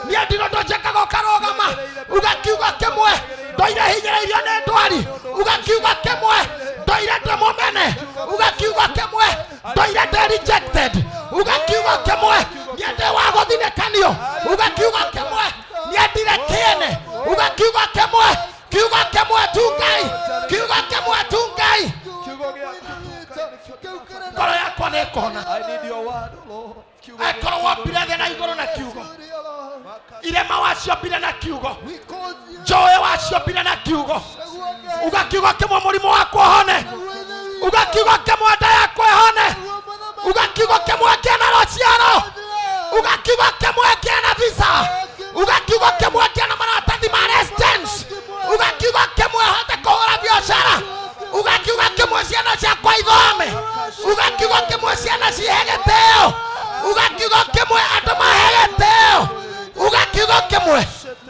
niĩ ndirĩ ndũnjĩka gũkarũgama uga kiugo kĩmwe ndoire hinyĩrĩirio nĩ ndwari uga kiugo kĩmwe ndoire ndĩ mũmene uga kiugo kĩmwe ndoire ndĩ rejected uga kiugo kĩmwe niĩ ndĩ wa gũthinĩkanio uga kiugo kĩmwe niĩ ndirĩ kĩene uga kiugo kĩmwe tu Ngai kiugo kĩmwe tu Ngai ngoro yakwa nĩ ĩkũhona akorwo wombire thĩ na igũrũ na kiugo irema waciombire na kiugo njũĩ waciombire na kiugo uga kiugo kĩmwe mũrimũ wakwa ũhone uga kiugo kĩmwe nda yakwa ĩhone uga kiugo kĩmwe kĩna rũciaro uga kiugo kĩmwe kĩna visa uga kiugo kĩmwe kĩna maratathi ma residence uga kiugo kĩmwe hote kũhũra biacara uga kiugo kĩmwe ciana ciakwa ithome uga kiugo kĩmwe ciana cihe gĩtĩo uga kiugo kĩmwe andũ mahe gĩtĩo uga kiugo kĩmwe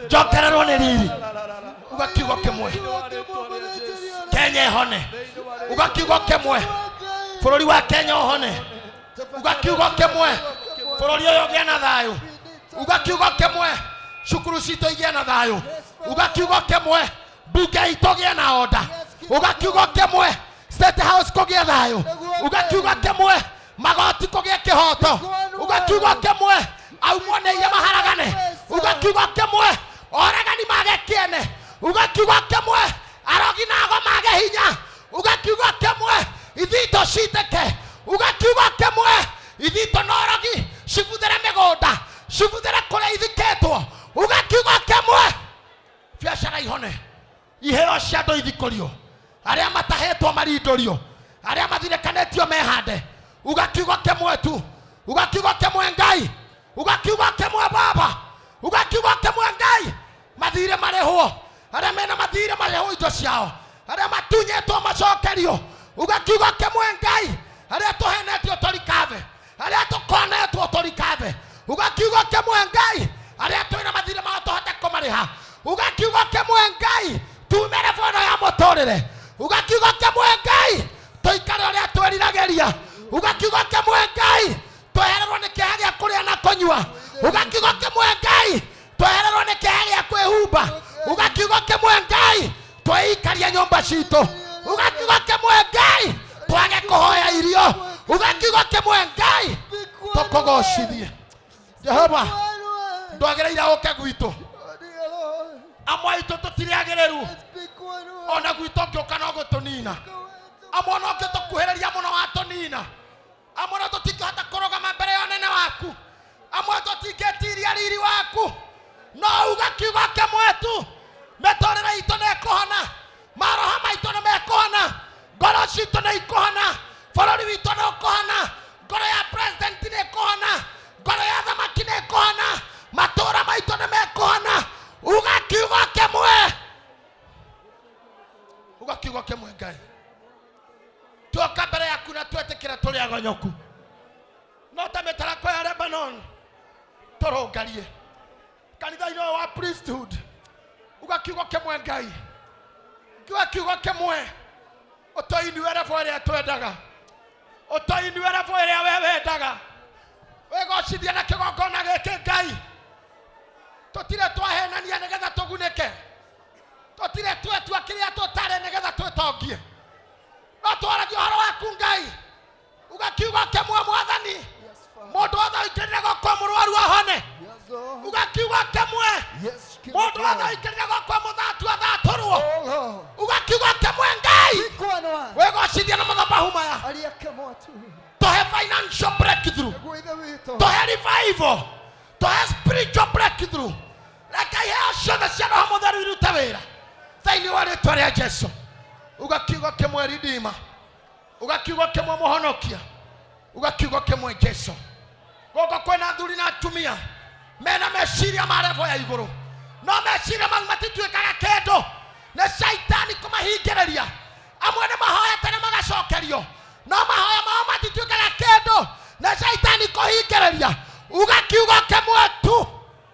njokererwo nĩ riri uga kiugo kĩmwe Kenya ĩhone uga kiugo kĩmwe bũrũri wa Kenya ũhone uga kiugo kĩmwe bũrũri ũyũ ũgĩe na thayũ uga kiugo kĩmwe cukuru citũ igĩe na thayũ uga kiugo kĩmwe mbunge itũ gĩe na order uga kiugo kĩmwe state house kũgĩe thayũ uga kiugo kĩmwe magoti kũgĩe kĩhoto uga kiugo kĩmwe aumwo nĩ iria maharagane uga kiugo kĩmwe oragani mage kĩene uga kiugo kĩmwe arogi nago mage hinya uga kiugo kĩmwe ithito citĩke uga kiugo kĩmwe ithito norogi cibuthere mĩgũnda cibuthere kũrĩa ithikĩtwo uga kiugo kĩmwe biacara ihone iheo cia andũ ithikũrio arĩa matahĩtwo marindũrio arĩa mathirĩkanĩtio mehande uga kiugo kĩmwe tu uga kiugo kĩmwe Ngai uga kiugo kĩmwe Baba uga kiugo kĩmwe Ngai mathirĩ marĩhwo arĩa mena mathirĩ marĩhwo indo ciao arĩa matunyĩtwo macokerio uga kiugo kĩmwe Ngai arĩa tũhenetio tũrikave arĩa tũkonetwo tũrikave uga kiugo kĩmwe Ngai arĩa twĩna mathirĩ mao tũhote kũmarĩha uga kiugo kĩmwe Ngai tumere bono ya mũtũrĩre uga kiugo kĩmwe Ngai tũikare ũrĩa twĩriragĩria uga kiugo kĩmwe Ngai twehererwo nĩ kĩeha gĩa kũrĩa na kũnyua uga kiugo kĩmwe Ngai twehererwo nĩ kĩeha gĩa kwĩhumba uga kiugo kĩmwe Ngai twĩikaria nyũmba citũ uga kiugo kĩmwe Ngai twage kũhoya irio uga kiugo kĩmwe Ngai tũkũgocithie Jehova ndwagĩrĩire ũke gwitũ amwe aitũ tũtirĩ agĩrĩru ona gwitũ ngĩũka no gũtũnina amwe no ngĩtũkuhĩrĩria mũno watũnina amwe no tũtingĩhota kũrũgama mbere ya ũnene waku amwe tũtingĩtiria riri waku no uga kiugo kĩmwe tu mĩtũrĩre itũ nĩ ĩkũhona maroha maitũ nĩ mekũhona ngoro citũ nĩ ikũhona bũrũri witũ nĩ ũkũhona ngoro ya president nĩ ĩkũhona ngoro ya thamaki nĩ ĩkũhona matũũra maitũ nĩ mekũhona uga kiugo kĩmwe uga kiugo momonyoku no ta metarako ya Lebanon torongarie kanitha ino wa priesthood ugakiugo kemwe Ngai kiugo kemwe otoini wera fore twendaga otoini wera fore wewe ndaga wegocithia na kigongona geke Ngai totire twahenania nigetha tugunike totire twetua kiria tutare nigetha twetongie no twaragio horo waku Ngai ugakiugo kemwe mwathani mundu othe ikerire gokwa murwaru ahone ugakiugo kemwe mundu othe ikerire gokwa muthatu athaturwo ugakiugo kemwe Ngai wegocithia na mathabahu maya to have financial breakthrough, to have revival, to have spiritual breakthrough. Like I hear show the shadow of mother will tavera. Thank you, what to reach Jesus. Ugakiugo kemwe redeemer. Ugakiugo kemwe mohonokia. Ugakiugo kemwe Jesus. Gogo kwena thuri na tumia. Mena meshiria marevo ya iguru. No meshiria magmatitu ekaga kendo. Na shaitani kumahigereria. Amwene mahoya tene magacokerio. No mahoya mao matituikaga kendo na shaitani kuhingereria ugakiugo kemwe tu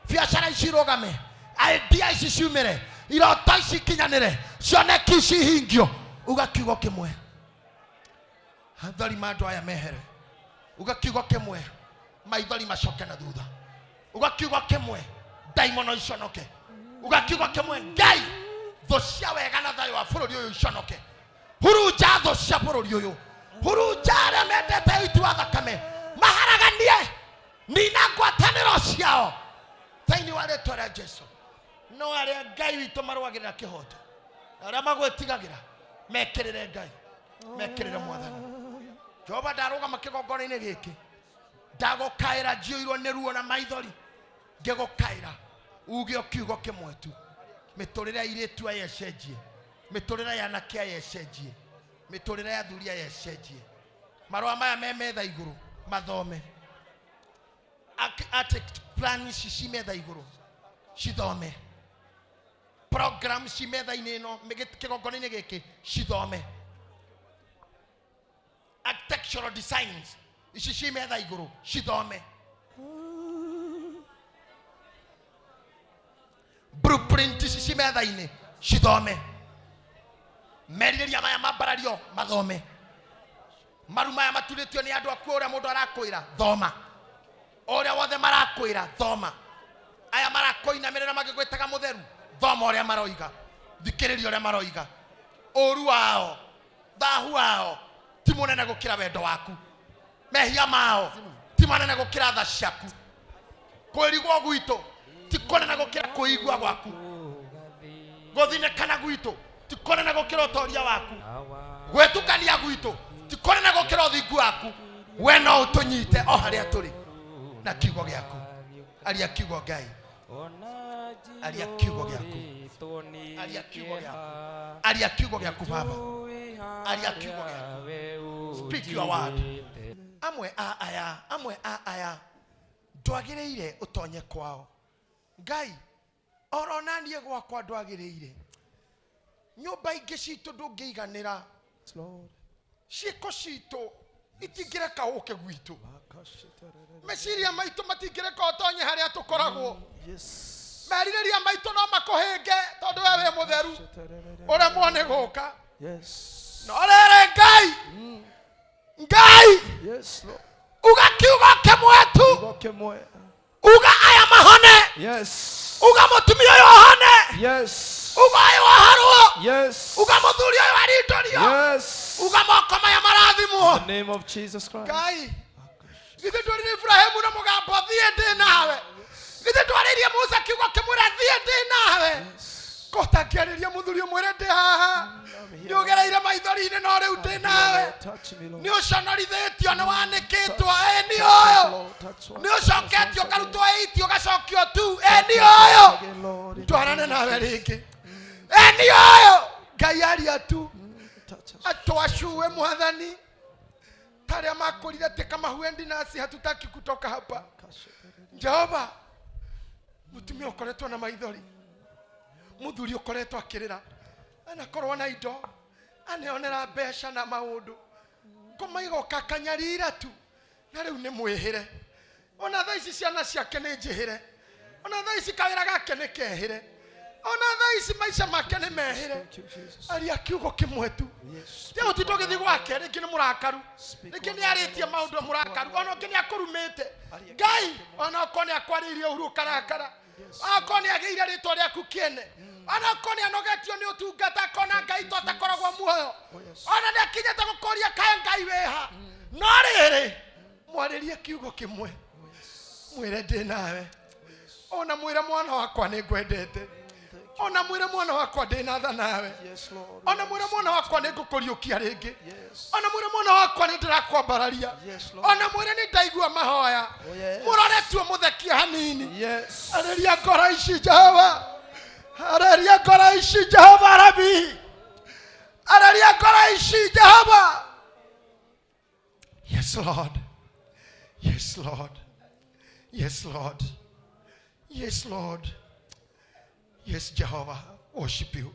biacara icirugame idea ici ciumire irota ici kinyanire cioneki ici hingio ugakiugo kemwe hathari mandu aya mehere ugakiugo kemwe maithori macoke na thutha ugakiugo kemwe daimono iconoke ugakiugo kemwe Ngai tho cia wega na thayo wa bururi uyu iconoke hurunja tho cia bururi uyu hurujara mendete itu athakame maharaganie nina ngwataniro ciao thaini wale twara Jesu no aria Ngai witu marwagirira kihoto aria magwetigagira mekirire Ngai mekirire mwathani Jehova ndaruga makigongona-ini giki ndagukaira njioirwo ni ruo na maithori ngigukaira uge kiugo kimwe tu miturire iritu ayecenjie miturire ya nakia ayecenjie miturire ya thuria yecenjie marwa maya memetha iguru mathome ate plan ici metha iguru cithome program cimetha ineno kigongona-ini giki cithome architectural designs ici cimetha iguru cithome blueprint ici cimetha-ini cithome meriria maya mambarario mathome maruma ya maturitio ni andu aku uria mundu arakwira thoma uria wothe marakwira thoma aya marakoinamirira magigwitaga mutheru thoma uria maroiga thikiriria uria maroiga uru wao thahu wao ti munene gukira wendo waku mehia mao ti manene gukira tha ciaku kwirigwo gwitu ti kunene gukira kuigua gwaku guthinekana gwitu tikonena gukira utoria waku gwetukania gwitu tikonena gukira uthingu waku we no utunyite o haria turi na kiugo giaku aria kiugo Ngai aria kiugo giaku aria kiugo giaku aria kiugo giaku baba aria kiugo giaku speak your word amwe a aya ndwagireire utonye kwao Ngai oronanie gwakwa ndwagireire nyumba ingi citu ndungiiganira ciiko citu itingireka uke gwitu meciria maitu matingireka utonye haria tukoragwo meririria maitu no makuhinge tondu wewe mutheru ure mwone guka no rere Ngai ugakiugo kemwe tu uga aya mahone uga mutumia uyu ahone uga ayo waharwo uga muthuri uyu arindorio uga moko maya marathimwo in the name of Jesus Christ. Ngai githe ndwarire Ibrahimu na mugambo thie ndi nawe githe ndwaririe Musa kiugo kimwira thie ndi nawe kotakiariria muthuri umwire ndi haha ndiugereire maithori-ini no riu ndi nawe ni uconorithitio ni wanikitwo ni uyu ni ucoketio karutwo itio gacokio tu ni uyu ndwarane nawe ringi ni uyu Ngai aria tu atwacue mwathani taria makurire tika mahuendi nasi hatutaki kutoka hapa Jehova mutumia ukoretwo na maithori muthuri ukoretwo akirira anakorwo na indo aneonera mbeca na maundu ngoma igokakanyarira tu na riu ni mwihire ona thaa ici ciana ciake ni njihire ona thaa ici kawira gake ni kehire ona thaa ici maica make ni mehire aria kiugo kimwe tu tia utindo githi gwake ringi ni murakaru ringi ni aritie maundu murakaru ona ngi ni akurumite ngai ona kone akwaririe uru karakara akone ageire ritwa riaku kiene ona kone anogetio ni utungata kona ngai totakoragwo muoyo ona ni akinyete gukoria kae ngai weha no riri mwaririe kiugo kimwe mwire ndi nawe ona mwire mwana wakwa ni ngwendete ona mwire mwana wakwa ndi na tha nawe ona mwire mwana wakwa ni ngukuriukia ringi ona mwire mwana wakwa ni ndirakwambararia ona mwire ni ndaigua mahoya murore tuo muthekia hanini areria ngoro ici Jehova areria ngoro ici Jehova Rabi areria ngoro ici Jehova. Yes Lord, yes Lord, yes Lord, yes Lord, yes Jehovah, worship you.